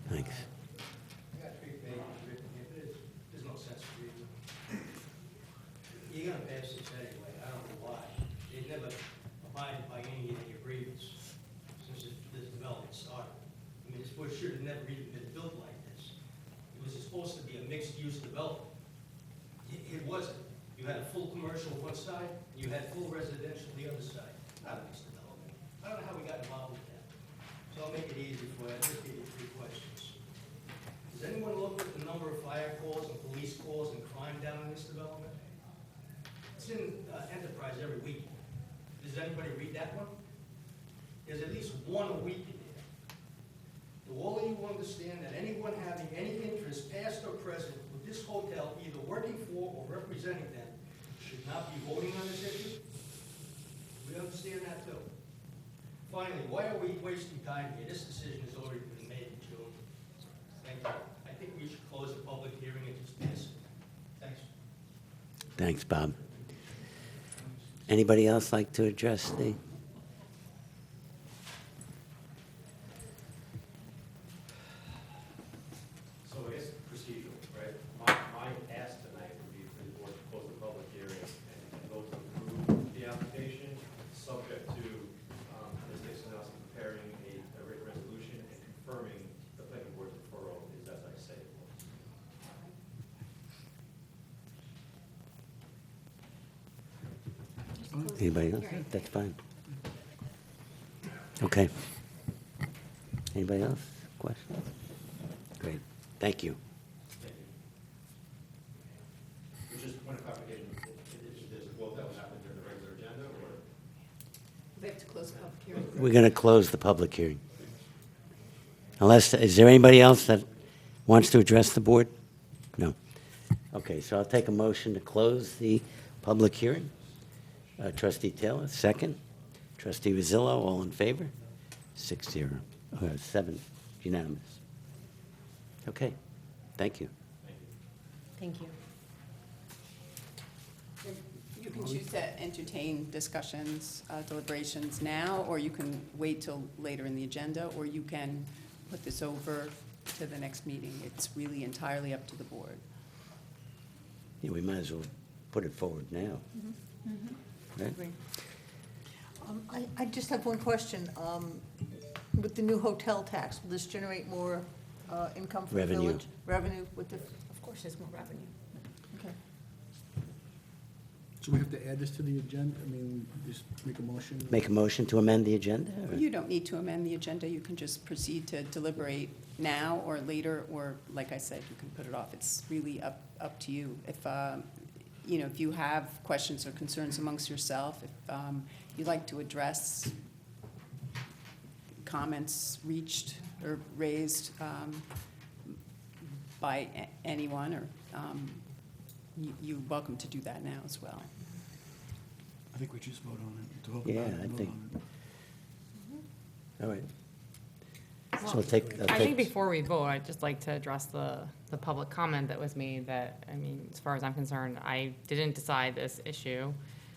Speaker 2: Thanks.
Speaker 15: I got 3 pages written here, but there's no sense to read them. You're gonna pass this anyway, I don't know why. They never abided by any of the agreements since this development started. I mean, this wood should have never even been built like this. It was supposed to be a mixed-use development. It wasn't. You had a full commercial on one side, and you had full residential on the other side. Not a mixed development. I don't know how we got involved with that. So I'll make it easy for you. I'll just give you 3 questions. Does anyone look at the number of fire calls and police calls and crime down in this development? It's in Enterprise every week. Does anybody read that one? There's at least one a week in there. Do all of you understand that anyone having any interest, past or present, with this hotel, either working for or representing them, should not be voting on this issue? We understand that too. Finally, why are we wasting time here? This decision has already been made in June. Thank you. I think we should close the public hearing and just pass it. Thanks.
Speaker 2: Thanks, Bob. Anybody else like to address the?
Speaker 12: So I guess procedural, right? My ask tonight would be for the board to close the public hearing and vote to approve the application, subject to Ms. Dixon Nelson preparing a written resolution and confirming the planning board's referral is as I say it was.
Speaker 2: Anybody else? That's fine. Okay. Anybody else? Questions? Great. Thank you.
Speaker 12: Just point of clarification, there's a vote that will happen during the regular agenda, or?
Speaker 14: We have to close the public hearing.
Speaker 2: We're going to close the public hearing. Unless, is there anybody else that wants to address the board? No. Okay, so I'll take a motion to close the public hearing. Trustee Taylor, second. Trustee Rosillo, all in favor? 6-0, 7, unanimous. Okay, thank you.
Speaker 4: Thank you.
Speaker 14: You can choose to entertain discussions, deliberations now, or you can wait till later in the agenda, or you can put this over to the next meeting. It's really entirely up to the board.
Speaker 2: Yeah, we might as well put it forward now. Right?
Speaker 10: I just have one question. With the new hotel tax, will this generate more income for the
Speaker 2: Revenue.
Speaker 10: village? Revenue with the,
Speaker 4: Of course, there's more revenue.
Speaker 10: okay.
Speaker 7: So we have to add this to the agenda? I mean, just make a motion?
Speaker 2: Make a motion to amend the agenda? or-
Speaker 14: You don't need to amend the agenda. You can just proceed to deliberate now or later, or, like I said, you can put it off. It's really up to you. If, if you have questions or concerns amongst yourself, if you'd like to address comments reached or raised by anyone, or you're welcome to do that now as well.
Speaker 7: I think we just vote on it. To vote
Speaker 2: Yeah,
Speaker 7: about it,
Speaker 2: I
Speaker 7: vote
Speaker 2: think-
Speaker 7: on it.
Speaker 2: All right. So
Speaker 3: Well,
Speaker 2: we'll take,
Speaker 3: I think before we vote, I'd just like to address the public comment that was made that, I mean, as far as I'm concerned, I didn't decide this issue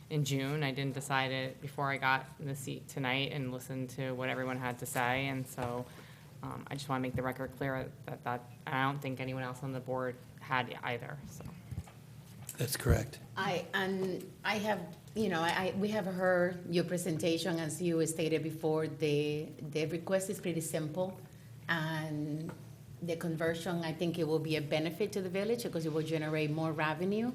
Speaker 3: in June. I didn't decide it before I got in the seat tonight and listened to what everyone had to say. And so I just want to make the record clear that I don't think anyone else on the board had either, so.
Speaker 9: That's correct.
Speaker 4: I have, we have heard your presentation, as you stated before, the request is pretty simple. And the conversion, I think it will be a benefit to the village because it will generate more revenue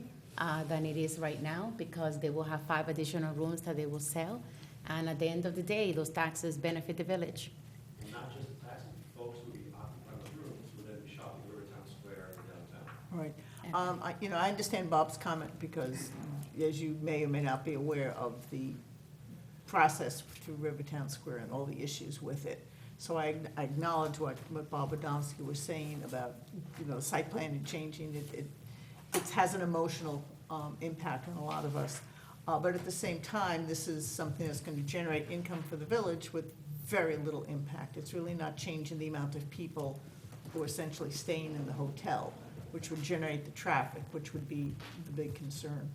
Speaker 4: than it is right now, because they will have 5 additional rooms that they will sell. And at the end of the day, those taxes benefit the village.
Speaker 12: And not just the taxes, folks,
Speaker 10: All right. I understand Bob's comment because, as you may or may not be aware of the process through Rivertown Square and all the issues with it. So I acknowledge what Bob Adamski was saying about, site plan and changing it. It has an emotional impact on a lot of us. But at the same time, this is something that's going to generate income for the village with very little impact. It's really not changing the amount of people who are essentially staying in the hotel, which would generate the traffic, which would be the big concern.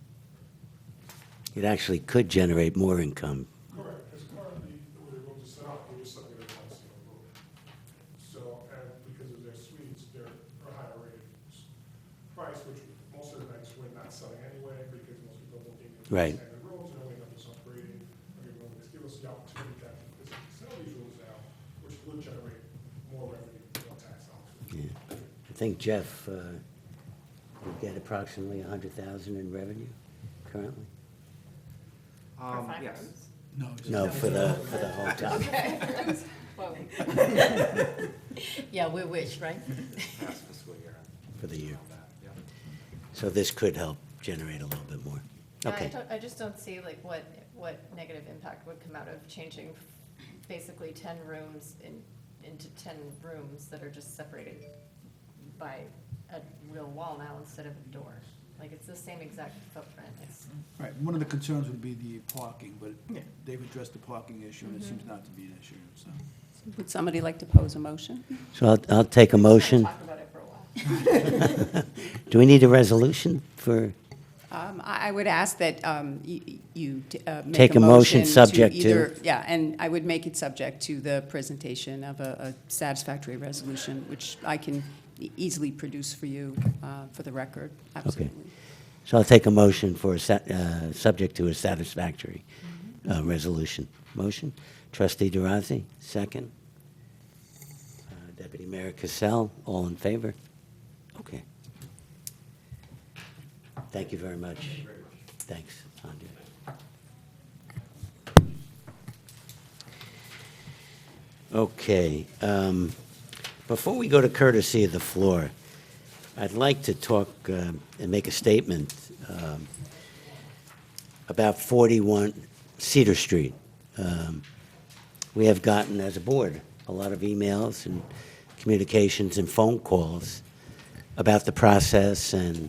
Speaker 2: It actually could generate more income.
Speaker 13: Correct, because currently, the way the rooms are set up, they're just setting it on the room. So, and because of their suites, they're a higher rated price, which most of the nights we're not selling anyway, because most people don't think it's
Speaker 2: Right.
Speaker 13: standard rooms, and then we have this upgrading. Give us the opportunity to physically sell these rooms now, which would generate more revenue, more tax dollars.
Speaker 2: Yeah. I think Jeff, would get approximately 100,000 in revenue currently?
Speaker 3: Yes.
Speaker 7: No, it's
Speaker 2: No, for the hotel.
Speaker 4: Yeah, we wish, right?
Speaker 12: Past fiscal year.
Speaker 2: For the year.
Speaker 12: Yeah.
Speaker 2: So this could help generate a little bit more.
Speaker 8: Yeah,
Speaker 2: Okay.
Speaker 8: I just don't see like what negative impact would come out of changing basically 10 rooms into 10 rooms that are just separated by a real wall now instead of a door. Like, it's the same exact footprint. It's,
Speaker 7: Right, one of the concerns would be the parking, but
Speaker 10: Yeah.
Speaker 7: they've addressed the parking issue, and it seems not to be an issue, so.
Speaker 14: Would somebody like to pose a motion?
Speaker 2: So I'll take a motion.
Speaker 8: talk about it for a while.
Speaker 2: Do we need a resolution for,
Speaker 14: I would ask that you make
Speaker 2: Take a motion subject to-
Speaker 14: either- Yeah, and I would make it subject to the presentation of a satisfactory resolution, which I can easily produce for you for the record, absolutely.
Speaker 2: so I'll take a motion for, subject to a satisfactory resolution. Motion? Trustee DeRossi, second. Deputy Mayor Cassell, all in favor? Okay. Thank you very much. Thanks, Andrea. Okay. Before we go to courtesy of the floor, I'd like to talk and make a statement about 41 Cedar Street. We have gotten, as a board, a lot of emails and communications and phone calls about the process and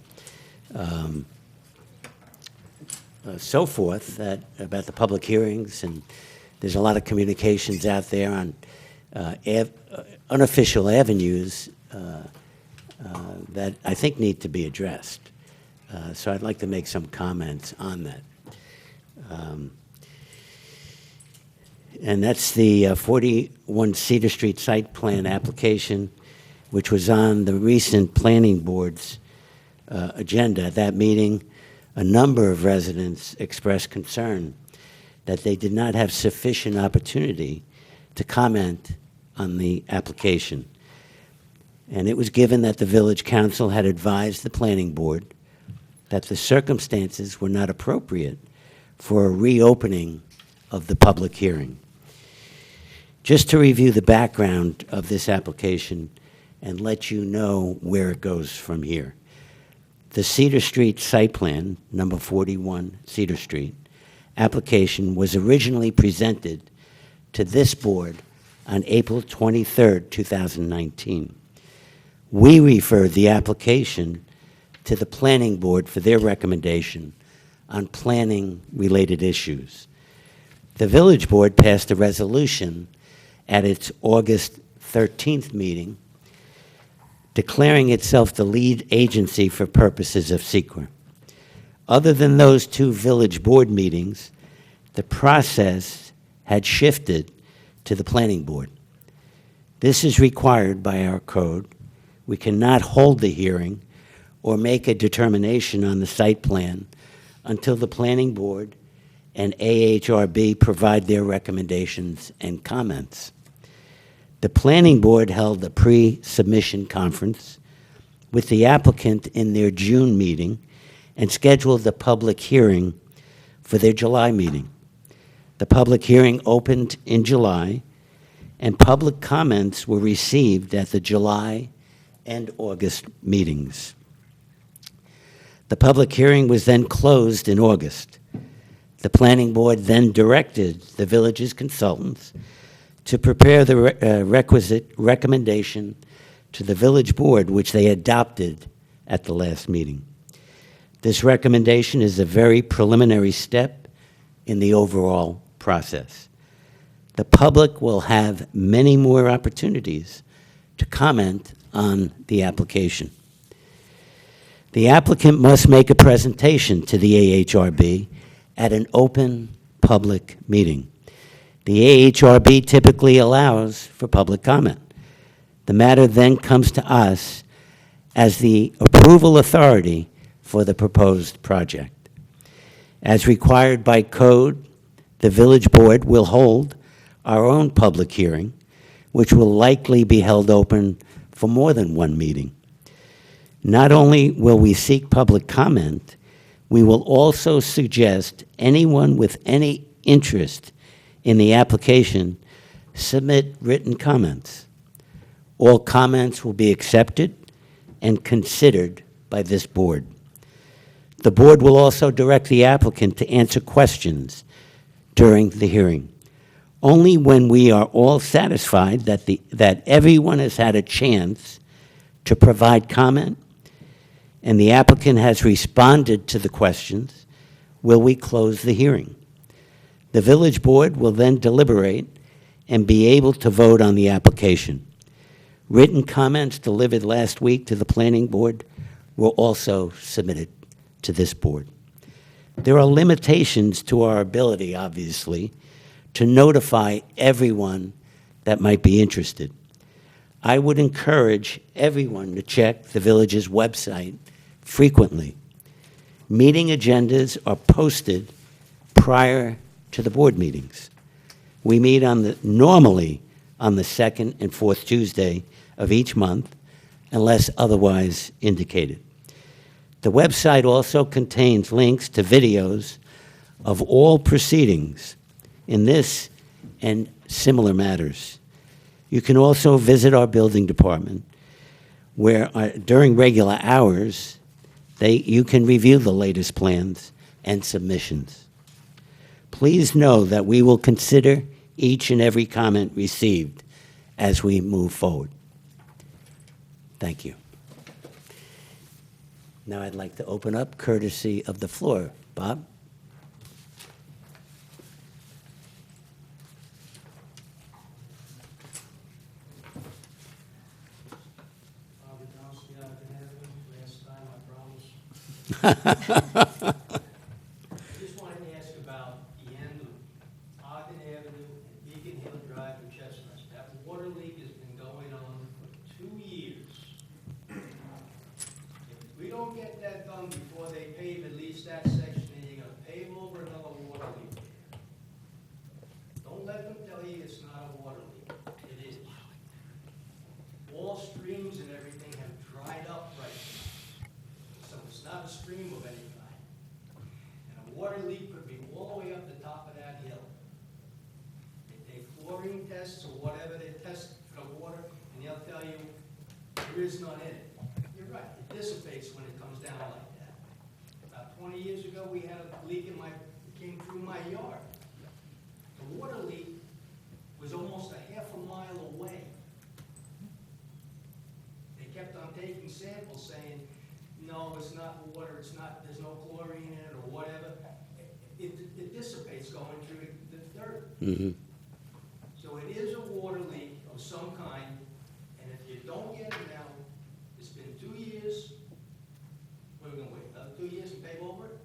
Speaker 2: so forth, about the public hearings, and there's a lot of communications out there on unofficial avenues that I think need to be addressed. So I'd like to make some comments on that. And that's the 41 Cedar Street site plan application, which was on the recent planning board's agenda. At that meeting, a number of residents expressed concern that they did not have sufficient opportunity to comment on the application. And it was given that the village council had advised the planning board that the circumstances were not appropriate for a reopening of the public hearing. Just to review the background of this application and let you know where it goes from here. The Cedar Street site plan, number 41 Cedar Street, application was originally presented to this board on April 23rd, 2019. We referred the application to the planning board for their recommendation on planning-related issues. The village board passed a resolution at its August 13th meeting declaring itself the lead agency for purposes of SEQA. Other than those two village board meetings, the process had shifted to the planning board. This is required by our code. We cannot hold the hearing or make a determination on the site plan until the planning board and AHRB provide their recommendations and comments. The planning board held a pre-submission conference with the applicant in their June meeting and scheduled a public hearing for their July meeting. The public hearing opened in July, and public comments were received at the July and August meetings. The public hearing was then closed in August. The planning board then directed the village's consultants to prepare the requisite recommendation to the village board, which they adopted at the last meeting. This recommendation is a very preliminary step in the overall process. The public will have many more opportunities to comment on the application. The applicant must make a presentation to the AHRB at an open public meeting. The AHRB typically allows for public comment. The matter then comes to us as the approval authority for the proposed project. As required by code, the village board will hold our own public hearing, which will likely be held open for more than one meeting. Not only will we seek public comment, we will also suggest anyone with any interest in the application submit written comments. All comments will be accepted and considered by this board. The board will also direct the applicant to answer questions during the hearing. Only when we are all satisfied that everyone has had a chance to provide comment and the applicant has responded to the questions will we close the hearing. The village board will then deliberate and be able to vote on the application. Written comments delivered last week to the planning board were also submitted to this board. There are limitations to our ability, obviously, to notify everyone that might be interested. I would encourage everyone to check the village's website frequently. Meeting agendas are posted prior to the board meetings. We meet normally on the second and fourth Tuesday of each month, unless otherwise indicated. The website also contains links to videos of all proceedings in this and similar matters. You can also visit our building department, where during regular hours, you can review the latest plans and submissions. Please know that we will consider each and every comment received as we move forward. Thank you. Now I'd like to open up courtesy of the floor. Bob?
Speaker 15: I just wanted to ask about the end of Ogden Avenue and Beacon Hill Drive in Chestnut. That water leak has been going on for 2 years. If we don't get that done before they pave at least that section, then you're gonna pave over another water leak. Don't let them tell you it's not a water leak. It is. All streams and everything have dried up right now. So it's not a stream of any kind. And a water leak could be all the way up the top of that hill. They take chlorine tests or whatever they test for the water, and they'll tell you there is none in it. You're right, it dissipates when it comes down like that. About 20 years ago, we had a leak it came through my yard. The water leak was almost a half a mile away. They kept on taking samples saying, no, it's not water, there's no chlorine in it or whatever. It dissipates going through the dirt.
Speaker 2: Mm-hmm.
Speaker 15: So it is a water leak of some kind, and if you don't get it now, it's been 2 years, what are we gonna wait, another 2 years and pave over it?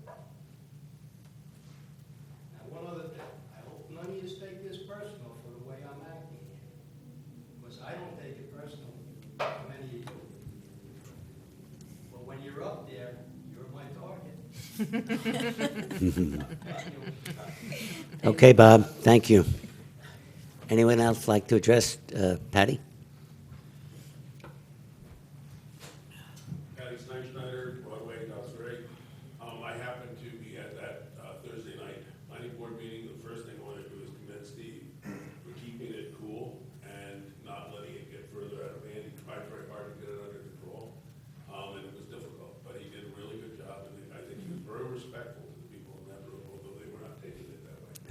Speaker 15: Now, one other thing, I hope none of you take this personal for the way I'm acting here, because I don't take it personal, many of you do. But when you're up there, you're my target.
Speaker 2: Okay, Bob, thank you. Anyone else like to address Patty?
Speaker 16: Patty Steinschneider, Broadway, North Surrey. I happened to be at that Thursday night planning board meeting. The first thing I wanted to do is commend Steve for keeping it cool and not letting it get further out of hand. He tried very hard to get it under control, and it was difficult, but he did a really good job, and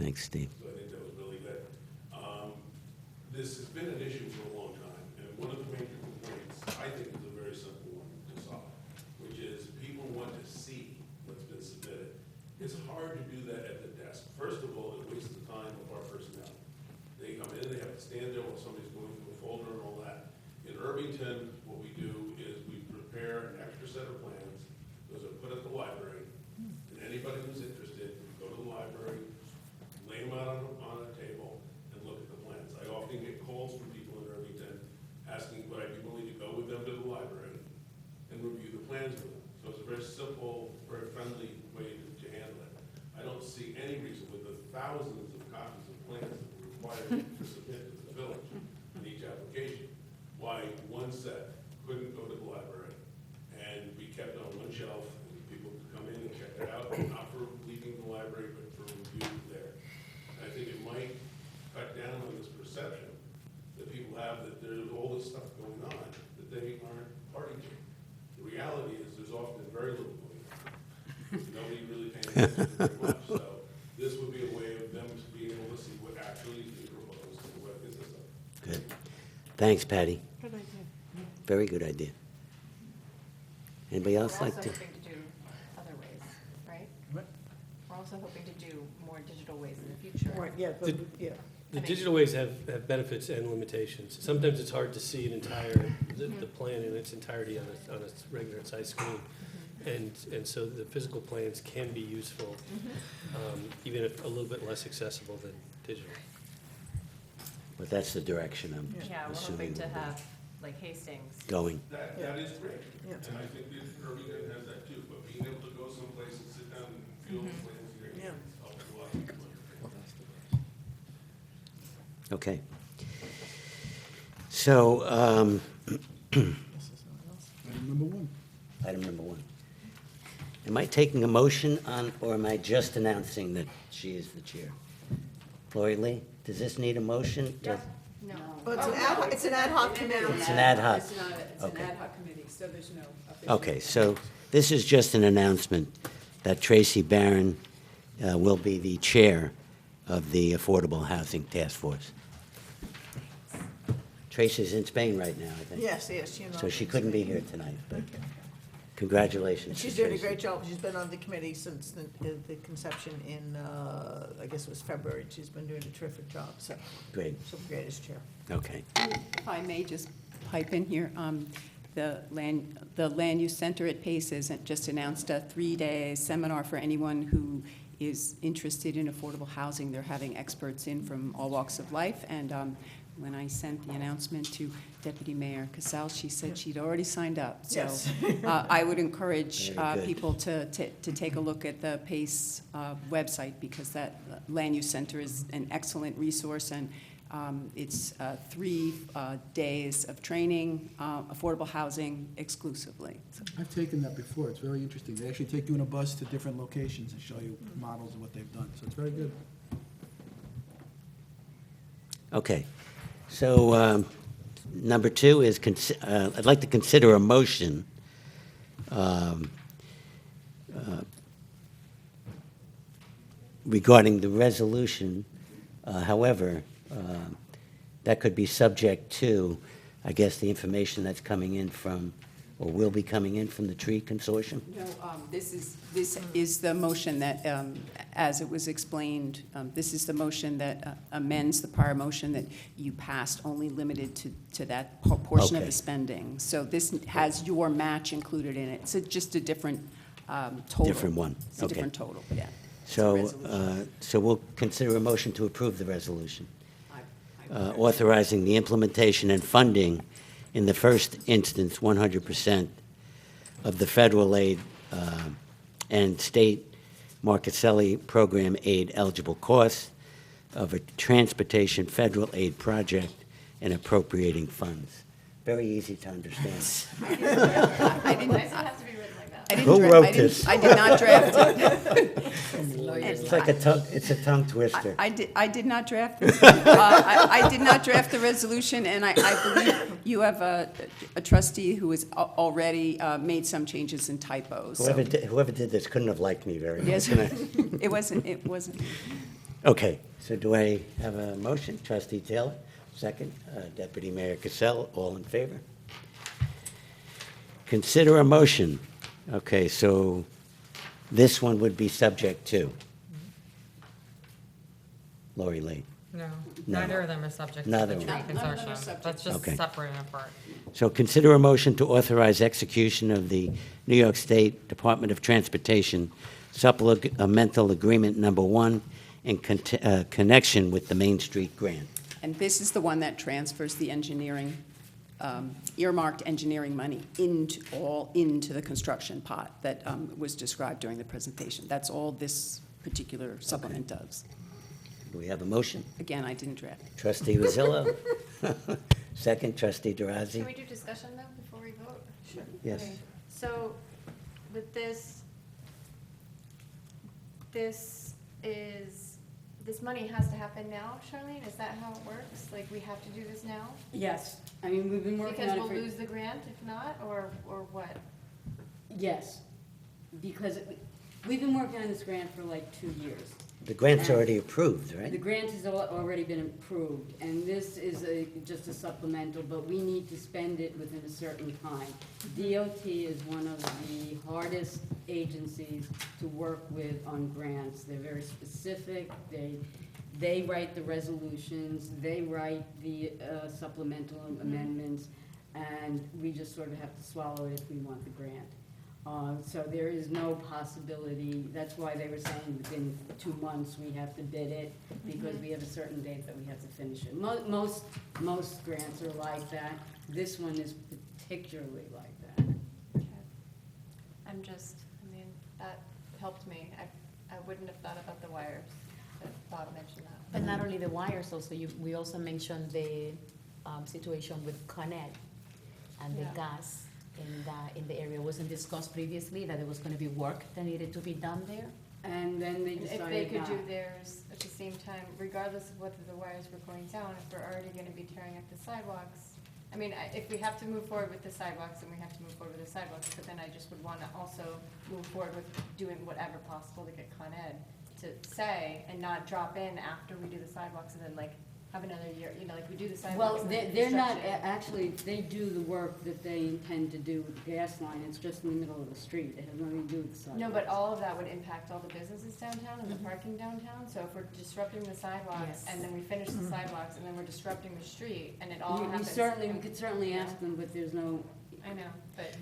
Speaker 2: Thanks, Steve.
Speaker 16: So I think that was really good. This has been an issue for a long time, and one of the major complaints, I think, is a very simple one to solve, which is people want to see what's been submitted. It's hard to do that at the desk. First of all, it wastes the time of our personnel. They come in, they have to stand there while somebody's going through a folder and all that. In Irvington, what we do is we prepare an extra set of plans. Those are put at the library, and anybody who's interested, can go to the library, lay them out on a table, and look at the plans. I often get calls from people in Irvington asking would I be willing to go with them to the library and review the plans with them. So it's a very simple, very friendly way to handle it. I don't see any reason with the thousands of copies of plans that were required to submit to the village in each application, why one set couldn't go to the library and be kept on one shelf, and people could come in and check it out, not for leaving the library, but for review there. And I think it might cut down on this perception that people have that there's all this stuff going on that they aren't party to. The reality is there's often very little going on. Nobody really paying attention very much. So this would be a way of them being able to see what actually is being proposed and what is this stuff.
Speaker 2: Good. Thanks, Patty.
Speaker 10: Good idea.
Speaker 2: Very good idea. Anybody else
Speaker 8: We're
Speaker 2: like
Speaker 8: also
Speaker 2: to?
Speaker 8: hoping to do other ways, right?
Speaker 7: What?
Speaker 8: We're also hoping to do more digital ways in the future.
Speaker 10: Right, yeah, but, yeah.
Speaker 9: The digital ways have benefits and limitations. Sometimes it's hard to see an entire, the plan in its entirety on a regular size screen. And so the physical plans can be useful, even if a little bit less accessible than digital.
Speaker 2: But that's the direction I'm
Speaker 8: Yeah, we're
Speaker 2: assuming
Speaker 8: hoping to
Speaker 2: we'll be
Speaker 8: have, like Hastings.
Speaker 2: going.
Speaker 16: That is great, and I think that Irvington has that too, but being able to go someplace and sit down and feel the plans here
Speaker 10: Yeah.
Speaker 16: helps a lot.
Speaker 2: Okay. So,
Speaker 7: Item number one.
Speaker 2: item number one. Am I taking a motion on, or am I just announcing that she is the chair? Lori Lee, does this need a motion?
Speaker 8: No.
Speaker 10: Well, it's an ad hoc committee.
Speaker 2: It's an ad hoc.
Speaker 6: It's not, it's an
Speaker 2: Okay.
Speaker 6: ad hoc committee, so there's no official.
Speaker 2: Okay, so this is just an announcement that Tracy Barron will be the chair of the Affordable Housing Task Force. Tracy's in Spain right now, I think.
Speaker 10: Yes, yes, you know.
Speaker 2: So she couldn't be here tonight, but congratulations.
Speaker 10: And she's
Speaker 2: to
Speaker 10: doing a
Speaker 2: Tracy.
Speaker 10: great job. She's been on the committee since the conception in, I guess it was February. She's been doing a terrific job, so.
Speaker 2: Great,
Speaker 10: So great as chair.
Speaker 2: okay.
Speaker 14: If I may just pipe in here, the Land Use Center at Pace has just announced a 3-day seminar for anyone who is interested in affordable housing. They're having experts in from all walks of life, and when I sent the announcement to Deputy Mayor Casal, she said she'd already signed up. So
Speaker 10: Yes.
Speaker 14: I would encourage
Speaker 2: Very good.
Speaker 14: people to take a look at the PACE website, because that Land Use Center is an excellent resource, and it's 3 days of training, affordable housing exclusively. So
Speaker 7: I've taken that before. It's very interesting. They actually take you in a bus to different locations and show you models of what they've done. So it's very good.
Speaker 2: Okay, so number 2 is, I'd like to consider a motion regarding the resolution. However, that could be subject to, I guess, the information that's coming in from, or will be coming in from the Tree Consortium?
Speaker 14: No, this is the motion that, as it was explained, this is the motion that amends the prior motion that you passed, only limited to that portion of
Speaker 2: Okay.
Speaker 14: the spending. So this has your match included in it. It's just a different total.
Speaker 2: Different one,
Speaker 14: It's a
Speaker 2: okay.
Speaker 14: different total, yeah. It's a
Speaker 2: So,
Speaker 14: resolution.
Speaker 2: so we'll consider a motion to approve the resolution,
Speaker 14: I-
Speaker 2: authorizing the implementation and funding in the first instance, 100% of the federal aid and state Marcatelli program aid eligible costs of a transportation federal aid project and appropriating funds. Very easy to understand.
Speaker 14: I didn't,
Speaker 8: Why does it have to be written like that?
Speaker 14: I didn't
Speaker 2: Who
Speaker 14: dra-
Speaker 2: wrote
Speaker 14: I didn't-
Speaker 2: this?
Speaker 14: I did not draft it.
Speaker 2: It's like it's a tongue twister.
Speaker 14: I did not draft this. I did not draft the resolution, and I believe you have a trustee who has already made some changes and typos. so-
Speaker 2: Whoever did this couldn't have liked me very much.
Speaker 14: Yes,
Speaker 2: can I?
Speaker 14: it wasn't.
Speaker 2: Okay, so do I have a motion? Trustee Taylor, second. Deputy Mayor Cassell, all in favor? Consider a motion. Okay, so this one would be subject to. Lori Lee.
Speaker 3: No,
Speaker 2: No.
Speaker 3: neither of them are subject to
Speaker 2: Neither
Speaker 3: the
Speaker 2: one.
Speaker 3: tree
Speaker 5: None of them are
Speaker 3: consortium.
Speaker 5: subject.
Speaker 3: That's just
Speaker 2: Okay.
Speaker 3: separate and apart.
Speaker 2: So consider a motion to authorize execution of the New York State Department of Transportation Supplemental Agreement Number 1 in connection with the Main Street grant.
Speaker 14: And this is the one that transfers the engineering, earmarked engineering money into the construction pot that was described during the presentation. That's all this particular supplement does.
Speaker 2: Do we have a motion?
Speaker 14: Again, I didn't draft it.
Speaker 2: Trustee Rosillo. Second, Trustee Durazi.
Speaker 8: Can we do discussion though before we vote? Sure.
Speaker 2: Yes.
Speaker 8: So with this money has to happen now, Charlene? Is that how it works? Like, we have to do this now?
Speaker 6: Yes, I mean, we've been working
Speaker 8: Because
Speaker 6: on it
Speaker 8: we'll
Speaker 6: for.
Speaker 8: lose the grant if not, or what?
Speaker 6: Yes, because we've been working on this grant for like 2 years.
Speaker 2: The grant's already approved,
Speaker 6: The
Speaker 2: right?
Speaker 6: grant has already been approved, and this is just a supplemental, but we need to spend it within a certain time. DOT is one of the hardest agencies to work with on grants. They're very specific, they write the resolutions, they write the supplemental amendments, and we just sort of have to swallow it if we want the grant. So there is no possibility, that's why they were saying within 2 months we have to bid it, because we have a certain date that we have to finish it. Most grants are like that. This one is particularly like that.
Speaker 8: Okay. That helped me. I wouldn't have thought about the wires, but Bob mentioned that.
Speaker 4: But not only the wires, also, we also mentioned the situation with Con Ed and the
Speaker 8: Yeah.
Speaker 4: gas in the area. Wasn't discussed previously that there was gonna be work that needed to be done there?
Speaker 6: And then they
Speaker 8: If they
Speaker 6: decided
Speaker 8: could
Speaker 6: not.
Speaker 8: do theirs at the same time, regardless of whether the wires were going down, if we're already gonna be tearing up the sidewalks. I mean, if we have to move forward with the sidewalks, then we have to move forward with the sidewalks, but then I just would wanna also move forward with doing whatever possible to get Con Ed to say and not drop in after we do the sidewalks and then like have another year, like we do the sidewalks.
Speaker 6: Well,
Speaker 8: and then
Speaker 6: they're not,
Speaker 8: construction.
Speaker 6: actually, they do the work that they intend to do with the gas line. It's just in the middle of the street. It has nothing to do with the sidewalks.
Speaker 8: No, but all of that would impact all the businesses downtown and the parking downtown, so if we're disrupting the sidewalks
Speaker 4: Yes.
Speaker 8: and then we finish the sidewalks and then we're disrupting the street and it all
Speaker 6: We
Speaker 8: happens.
Speaker 6: we could certainly ask them, but there's no,
Speaker 8: I know, but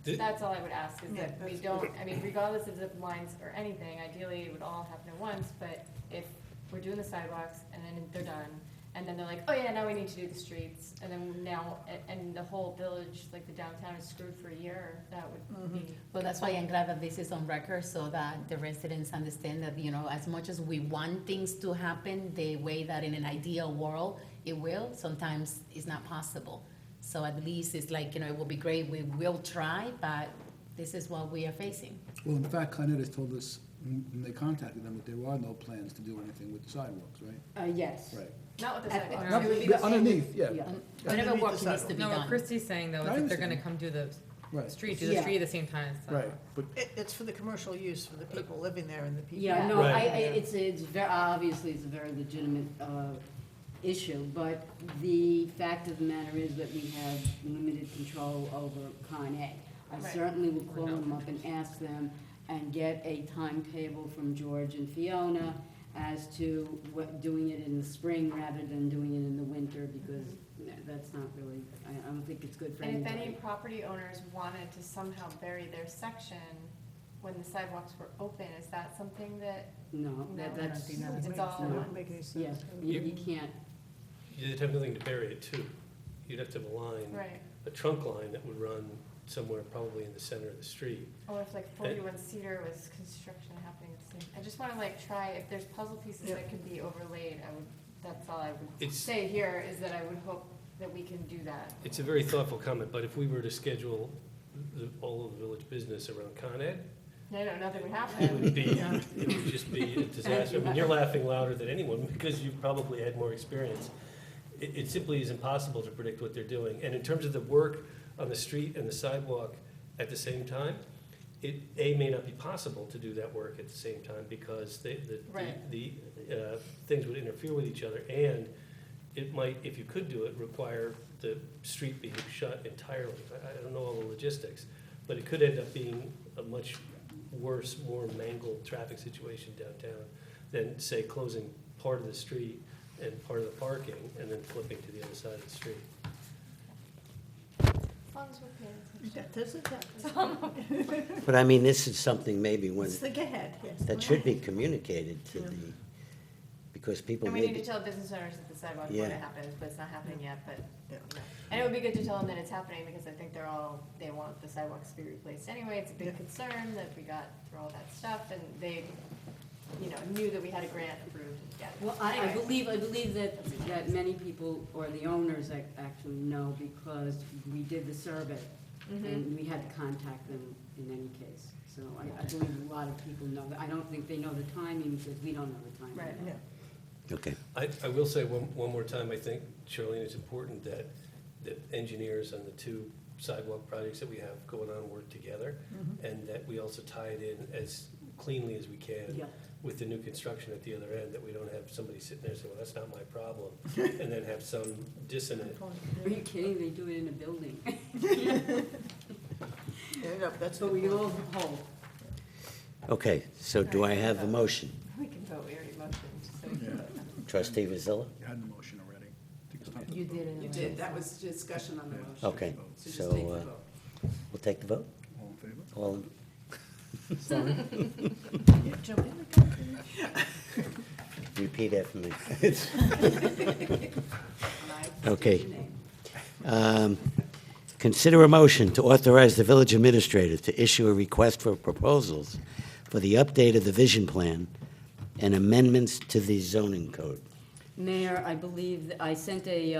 Speaker 9: The-
Speaker 8: that's all I would ask, is
Speaker 10: Yeah,
Speaker 8: that we
Speaker 10: that's
Speaker 8: don't, I mean, regardless of zip lines or anything, ideally it would all happen at once, but if we're doing the sidewalks and then they're done, and then they're like, oh yeah, now we need to do the streets, and then now, and the whole village, like the downtown is screwed for a year, that would be.
Speaker 4: Well, that's why I'm glad that this is on record, so that the residents understand that, as much as we want things to happen the way that in an ideal world it will, sometimes it's not possible. So at least it's like, it will be great, we will try, but this is what we are facing.
Speaker 7: Well, in fact, Con Ed has told us when they contacted them that there are no plans to do anything with the sidewalks, right?
Speaker 6: yes.
Speaker 7: Right.
Speaker 8: Not with the
Speaker 6: At-
Speaker 8: sidewalks.
Speaker 3: No,
Speaker 8: It would be the same-
Speaker 7: Underneath, yeah.
Speaker 4: Whatever
Speaker 10: Underneath
Speaker 4: work
Speaker 10: the
Speaker 4: needs to be
Speaker 3: No, what
Speaker 4: done.
Speaker 3: Christie's saying though
Speaker 7: I
Speaker 3: is that they're gonna
Speaker 7: understand.
Speaker 3: come do the
Speaker 7: Right.
Speaker 3: street, do the
Speaker 6: Yeah.
Speaker 3: street at the same time as
Speaker 7: Right,
Speaker 3: sidewalk.
Speaker 7: but
Speaker 10: It's for the commercial use, for the people living there and the people.
Speaker 6: Yeah, no,
Speaker 9: Right.
Speaker 6: it's obviously it's a very legitimate issue, but the fact of the matter is that we have limited control over Con Ed. I
Speaker 8: Right.
Speaker 6: certainly will call them up and ask them and get a timetable from George and Fiona as to doing it in the spring rather than doing it in the winter, because that's not really, I don't think it's good for
Speaker 8: And if
Speaker 6: anybody.
Speaker 8: any property owners wanted to somehow bury their section when the sidewalks were open, is that something that,
Speaker 6: No,
Speaker 8: No,
Speaker 6: that's,
Speaker 8: it's all.
Speaker 10: That wouldn't make any
Speaker 6: yeah,
Speaker 10: sense.
Speaker 6: you can't,
Speaker 9: You'd have nothing to bury it to. You'd have to have a line,
Speaker 8: right,
Speaker 9: a trunk line that would run somewhere probably in the center of the street.
Speaker 8: or if like 41 Cedar was construction happening at the same, I just wanna try, if there's puzzle pieces that can be overlaid, that's all I would
Speaker 9: It's-
Speaker 8: say here, is that I would hope that we can do that.
Speaker 9: It's a very thoughtful comment, but if we were to schedule all of the village business around Con Ed,
Speaker 8: No, nothing would
Speaker 9: it
Speaker 8: happen.
Speaker 9: would be, it would just be a disaster. I mean, you're laughing louder than anyone because you've probably had more experience. It simply is impossible to predict what they're doing. And in terms of the work on the street and the sidewalk at the same time, it, A, may not be possible to do that work at the same time because
Speaker 8: Right.
Speaker 9: the things would interfere with each other, and it might, if you could do it, require the street being shut entirely. I don't know all the logistics, but it could end up being a much worse, more mangled traffic situation downtown than, say, closing part of the street and part of the parking and then flipping to the other side of the street.
Speaker 8: As long as we're paying
Speaker 10: That doesn't,
Speaker 2: But I mean, this is something maybe when,
Speaker 10: let's think ahead, yes.
Speaker 2: that should be communicated to the, because people
Speaker 8: And we
Speaker 2: may
Speaker 8: need to
Speaker 2: be.
Speaker 8: tell business owners that the sidewalk
Speaker 2: Yeah.
Speaker 8: when it happens, but it's not happening yet, but,
Speaker 10: Yeah.
Speaker 8: you know. And it would be good to tell them that it's happening, because I think they want the sidewalks to be replaced anyway, it's a
Speaker 10: Yeah.
Speaker 8: big concern that we got through all that stuff, and they, knew that we had a grant approved, yeah.
Speaker 6: Well, I
Speaker 8: Anyway.
Speaker 6: believe that many people, or the owners actually know, because we did the survey,
Speaker 8: Mhm.
Speaker 6: and we had to contact them in any case. So I believe a lot of people know that. I don't think they know the timing, because we don't know the timing.
Speaker 8: Right.
Speaker 10: Yeah.
Speaker 2: Okay,
Speaker 9: I will say one more time, I think, Charlene, it's important that engineers on the two sidewalk projects that we have going on work together, and that we also tie it in as cleanly as we can
Speaker 6: Yeah.
Speaker 9: with the new construction at the other end, that we don't have somebody sitting there saying, well, that's not my problem, and then have some dissonant.
Speaker 6: Are you kidding? They do it in a building.
Speaker 10: Yeah, no, that's
Speaker 6: But
Speaker 10: the
Speaker 6: we
Speaker 10: point.
Speaker 6: all hope.
Speaker 2: okay, so do I have a motion?
Speaker 8: We can vote, we already motioned, so we can vote.
Speaker 2: Trustee Vazilla?
Speaker 7: You had the motion already. I think it's time to
Speaker 8: You
Speaker 7: vote.
Speaker 8: did it.
Speaker 5: You did, that was discussion on the motion.
Speaker 2: Okay,
Speaker 5: So just
Speaker 2: so
Speaker 5: take the
Speaker 2: uh,
Speaker 5: vote.
Speaker 2: we'll take the vote?
Speaker 7: All in favor?
Speaker 2: All in,
Speaker 10: Yeah, jump in the country.
Speaker 2: repeat after me.
Speaker 6: I
Speaker 2: Okay.
Speaker 6: state your name.
Speaker 2: Consider a motion to authorize the village administrator to issue a request for proposals for the update of the vision plan and amendments to the zoning code.
Speaker 6: Mayor, I believe, I sent a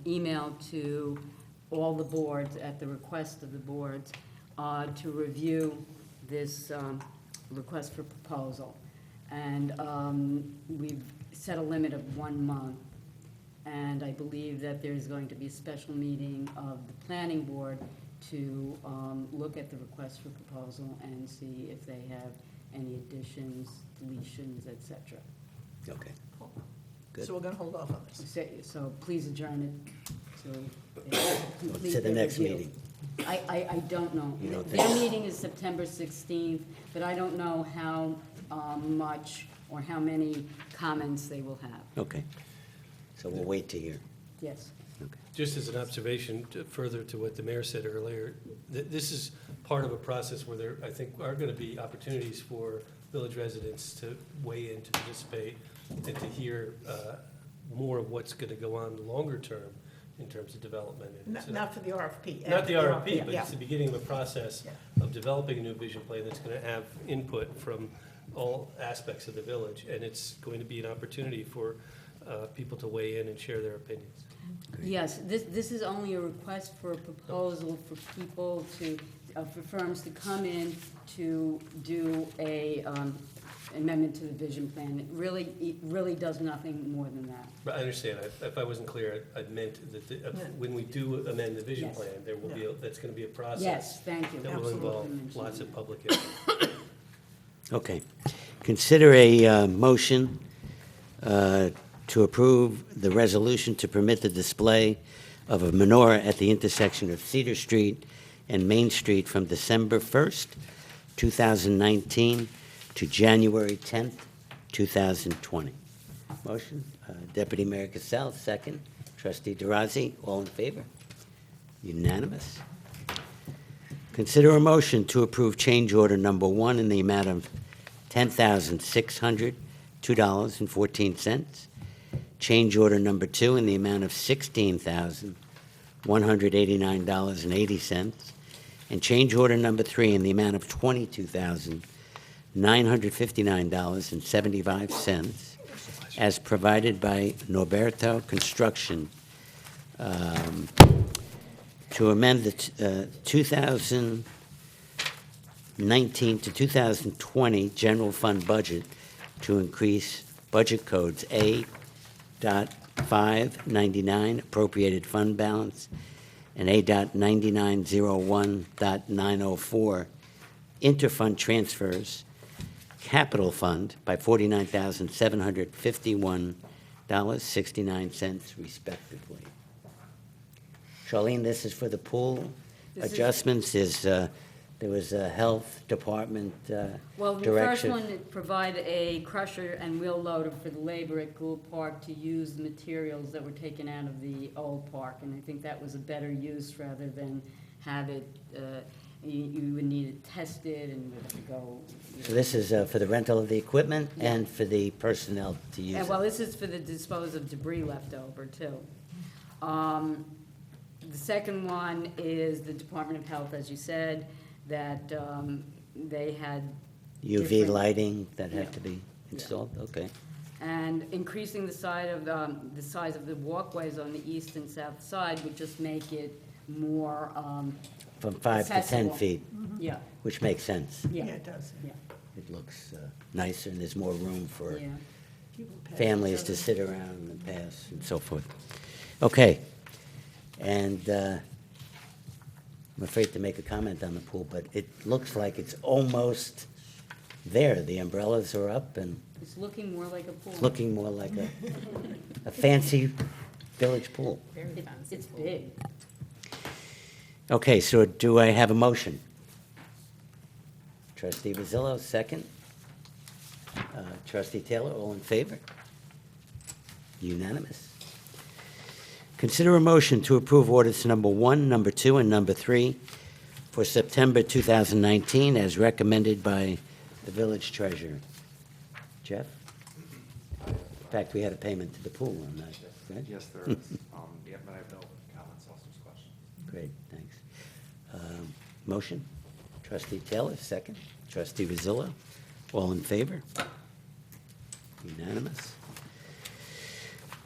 Speaker 6: email to all the boards at the request of the boards to review this request for proposal. And we've set a limit of 1 month. And I believe that there's going to be a special meeting of the planning board to look at the request for proposal and see if they have any additions, deletions, et cetera.
Speaker 2: Okay. Good.
Speaker 10: So we're gonna hold off on this.
Speaker 6: So please adjourn it to complete
Speaker 2: To the
Speaker 6: their
Speaker 2: next
Speaker 6: review.
Speaker 2: meeting.
Speaker 6: I don't know.
Speaker 2: You don't
Speaker 6: Their
Speaker 2: think-
Speaker 6: meeting is September 16th, but I don't know how much or how many comments they will have.
Speaker 2: Okay. So we'll wait to hear.
Speaker 6: Yes.
Speaker 2: Okay.
Speaker 9: Just as an observation, further to what the mayor said earlier, this is part of a process where there, I think, are going to be opportunities for village residents to weigh in, to participate, and to hear more of what's going to go on longer term in terms of development. And so-
Speaker 10: Not for the RFP.
Speaker 9: Not the RFP, but
Speaker 10: Yeah.
Speaker 9: it's the beginning of a process
Speaker 10: Yeah.
Speaker 9: of developing a new vision plan that's going to have input from all aspects of the village, and it's going to be an opportunity for people to weigh in and share their opinions.
Speaker 6: Yes, this is only a request for a proposal for people to, for firms to come in to do a amendment to the vision plan. It really does nothing more than that.
Speaker 9: But I understand, if I wasn't clear, I meant that when we do amend the vision
Speaker 6: Yes.
Speaker 9: plan, there will be, that's going to be a process.
Speaker 6: Yes, thank you.
Speaker 9: That will
Speaker 6: Absolutely
Speaker 9: involve
Speaker 6: mentioned
Speaker 9: lots of
Speaker 6: that.
Speaker 9: public input.
Speaker 2: Okay. Consider a motion to approve the resolution to permit the display of a menorah at the intersection of Cedar Street and Main Street from December 1st, 2019 to January 10th, 2020. Motion, Deputy Mayor Cassell, second. Trustee DeRozzi, all in favor? Unanimous. Consider a motion to approve change order number 1 in the amount of $10,602.14. Change order number 2 in the amount of $16,189.80. And change order number 3 in the amount of $22,959.75, as provided by Norberto Construction, to amend the 2019 to 2020 general fund budget to increase budget codes A.599 appropriated fund balance and A.9901.904 interfund transfers, capital fund by $49,751.69 respectively. Charlene, this is for the pool
Speaker 6: This is-
Speaker 2: adjustments, there was a health department
Speaker 6: Well, the first
Speaker 2: direction.
Speaker 6: one, it provide a crusher and wheel loader for the labor at Gould Park to use the materials that were taken out of the old park. And I think that was a better use rather than have it, you would need it tested and you would have to go.
Speaker 2: So this is for the rental of the equipment and for the personnel to use
Speaker 6: And
Speaker 2: it.
Speaker 6: well, this is for the dispose of debris left over too. The second one is the Department of Health, as you said, that they had.
Speaker 2: UV
Speaker 6: different-
Speaker 2: lighting that had
Speaker 6: Yeah.
Speaker 2: to be installed, okay.
Speaker 6: And increasing the size of the walkways on the east and south side would just make it more,
Speaker 2: From 5 to 10
Speaker 6: accessible.
Speaker 2: feet,
Speaker 6: Yeah,
Speaker 2: which makes sense.
Speaker 6: yeah.
Speaker 10: Yeah, it does.
Speaker 6: Yeah,
Speaker 2: It looks nicer and there's more room for
Speaker 6: yeah.
Speaker 10: People pass
Speaker 2: families
Speaker 10: each
Speaker 2: to
Speaker 10: other.
Speaker 2: sit around and pass and so forth. Okay, and I'm afraid to make a comment on the pool, but it looks like it's almost there. The umbrellas are up and
Speaker 6: It's looking more like a pool.
Speaker 2: it's looking more like a fancy village pool.
Speaker 4: Very fancy.
Speaker 6: It's big.
Speaker 2: Okay, so do I have a motion? Trustee Rizzuto, second. Trustee Taylor, all in favor? Unanimous. Consider a motion to approve orders number 1, number 2, and number 3 for September 2019 as recommended by the village treasurer. Jeff? In fact, we had a payment to the pool on that. Right?
Speaker 17: Yes, there is. Yeah, but I have no comments, also questions.
Speaker 2: Great, thanks. Motion? Trustee Taylor, second. Trustee Rizzuto, all in favor? Unanimous.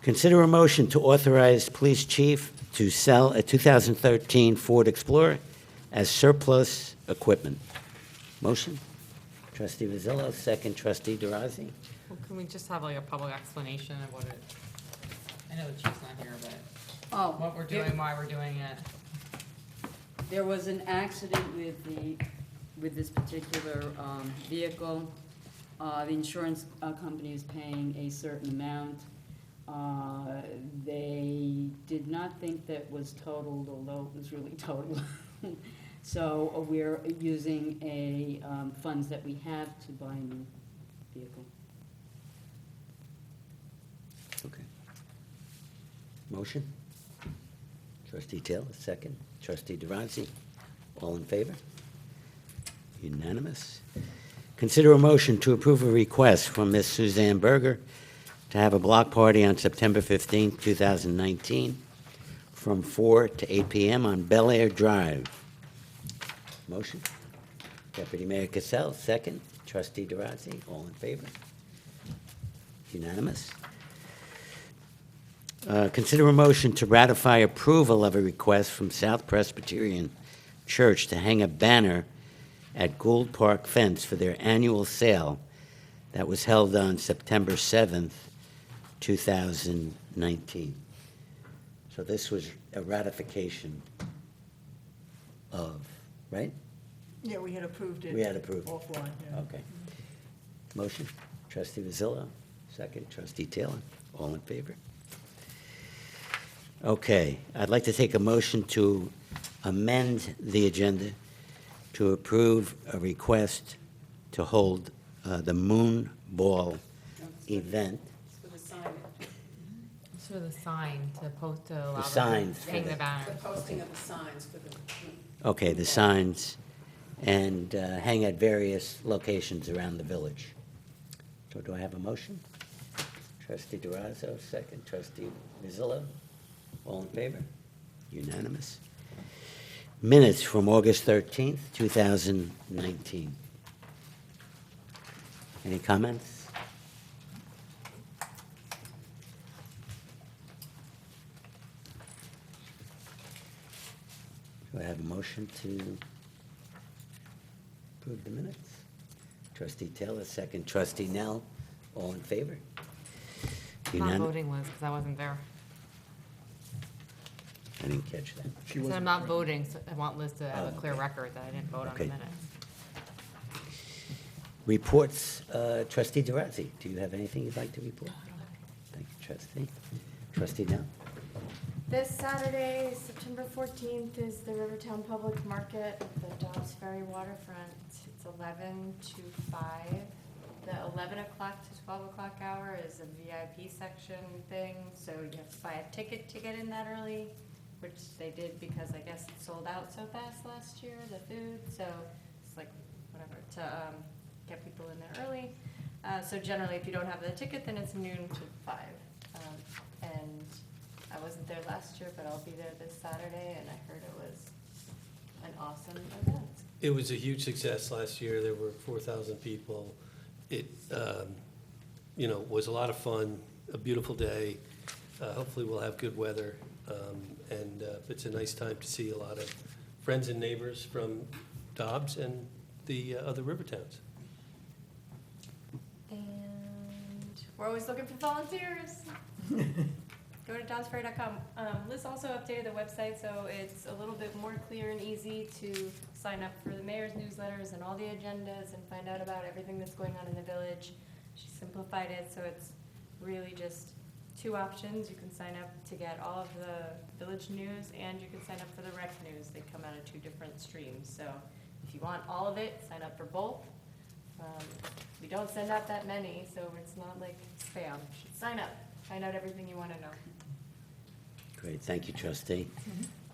Speaker 2: Consider a motion to authorize police chief to sell a 2013 Ford Explorer as surplus equipment. Motion? Trustee Rizzuto, second. Trustee DeRossi.
Speaker 3: Well, can we just have like a public explanation of what it, I know the chief's not here, but
Speaker 6: Oh.
Speaker 3: what we're doing, why we're doing it?
Speaker 6: There was an accident with this particular vehicle. The insurance company is paying a certain amount. They did not think that was totaled, although it was really totaled. So we're using funds that we have to buy a new vehicle.
Speaker 2: Okay. Motion? Trustee Taylor, second. Trustee DeRossi, all in favor? Unanimous. Consider a motion to approve a request from Ms. Suzanne Berger to have a block party on September 15, 2019, from 4 to 8 p.m. on Bel Air Drive. Motion? Deputy Mayor Cassell, second. Trustee DeRossi, all in favor? Unanimous. Consider a motion to ratify approval of a request from South Presbyterian Church to hang a banner at Gould Park Fence for their annual sale that was held on September 7th, 2019. So this was a ratification of, right?
Speaker 10: Yeah, we had approved it.
Speaker 2: We had approved.
Speaker 10: Offline, yeah.
Speaker 2: Okay. Motion, Trustee Rizzuto, second. Trustee Taylor, all in favor? Okay, I'd like to take a motion to amend the agenda to approve a request to hold the Moon Ball event.
Speaker 3: It's for the sign to post, to allow
Speaker 2: The
Speaker 3: them
Speaker 2: signs
Speaker 3: to
Speaker 2: for
Speaker 3: hang
Speaker 2: the-
Speaker 3: the banner.
Speaker 5: The posting of the signs for the.
Speaker 2: Okay, the signs, and hang at various locations around the village. So do I have a motion? Trustee DeRossi, second. Trustee Rizzuto, all in favor? Unanimous. Minutes from August 13th, 2019. Any comments? Do I have a motion to approve the minutes? Trustee Taylor, second. Trustee Nell, all in favor?
Speaker 3: I'm not
Speaker 2: Unan-
Speaker 3: voting, Liz, because I wasn't there.
Speaker 2: I didn't catch that.
Speaker 3: I said I'm not voting, so I want Liz to have a clear record that I didn't vote on the
Speaker 2: Okay.
Speaker 3: minutes.
Speaker 2: Reports, trustee DeRossi, do you have anything you'd like to report? Thank you, trustee. Trustee Dell?
Speaker 8: This Saturday, September 14th, is the Rivertown Public Market at the Dobbs Ferry Waterfront. It's 11 to 5. The 11 o'clock to 12 o'clock hour is a VIP section thing, so you have to buy a ticket to get in that early, which they did because I guess it sold out so fast last year, the food, so it's like, whatever, to get people in there early. So generally, if you don't have the ticket, then it's noon to 5. And I wasn't there last year, but I'll be there this Saturday, and I heard it was an awesome event.
Speaker 9: It was a huge success last year. There were 4,000 people. It, was a lot of fun, a beautiful day. Hopefully we'll have good weather. And it's a nice time to see a lot of friends and neighbors from Dobbs and the other river towns.
Speaker 8: And we're always looking for volunteers. Go to dobbsferry.com. Liz also updated the website, so it's a little bit more clear and easy to sign up for the mayor's newsletters and all the agendas and find out about everything that's going on in the village. She simplified it, so it's really just 2 options. You can sign up to get all of the village news, and you can sign up for the rec news. They come out of 2 different streams. So if you want all of it, sign up for both. We don't send out that many, so it's not like spam. You should sign up. Find out everything you want to know.
Speaker 2: Great, thank you, trustee.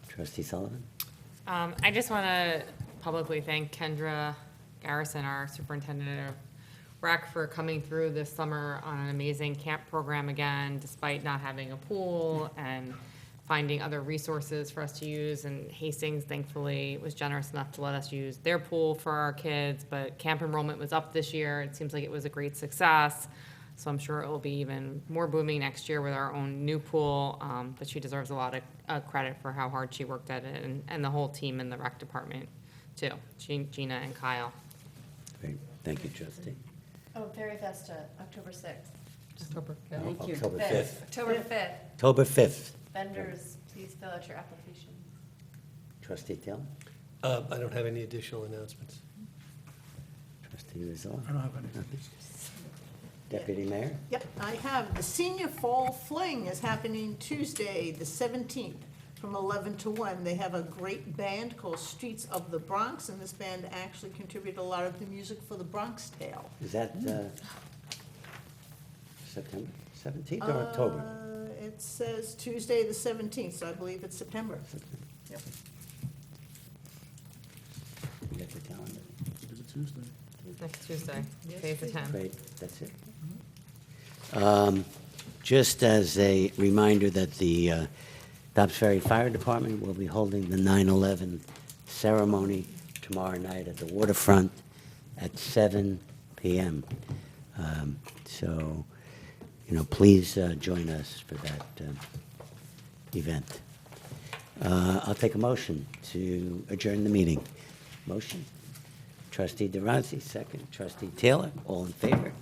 Speaker 2: Trustee Sullivan?
Speaker 3: I just want to publicly thank Kendra Garrison, our superintendent of rec, for coming through this summer on an amazing camp program again, despite not having a pool, and finding other resources for us to use. And Hastings, thankfully, was generous enough to let us use their pool for our kids, but camp enrollment was up this year. It seems like it was a great success. So I'm sure it will be even more booming next year with our own new pool. But she deserves a lot of credit for how hard she worked at it, and the whole team in the rec department, too. Gina and Kyle.
Speaker 2: Great, thank you, trustee.
Speaker 8: Oh, Fairy Festa, October 6th.
Speaker 3: October.
Speaker 6: Thank you.
Speaker 2: October 5th.
Speaker 8: October 5th.
Speaker 2: October 5th.
Speaker 8: Vendors, please fill out your application.
Speaker 2: Trustee Taylor?
Speaker 9: I don't have any additional announcements.
Speaker 2: Trustee Rizal?
Speaker 7: I don't have any.
Speaker 2: Deputy Mayor?
Speaker 10: Yep, I have. The Senior Fall Fling is happening Tuesday, the 17th, from 11 to 1. They have a great band called Streets of the Bronx, and this band actually contributed a lot of the music for the Bronx Tale.
Speaker 2: Is that September 17th or October?
Speaker 10: It says Tuesday, the 17th, so I believe it's September. Yep.
Speaker 2: You got the calendar?
Speaker 7: Is it Tuesday?
Speaker 3: Next Tuesday, today's the 10th.
Speaker 2: Great, that's it. Just as a reminder that the Dobbs Ferry Fire Department will be holding the 9/11 ceremony tomorrow night at the waterfront at 7 p.m. So, please join us for that event. I'll take a motion to adjourn the meeting. Motion? Trustee DeRossi, second. Trustee Taylor, all in favor?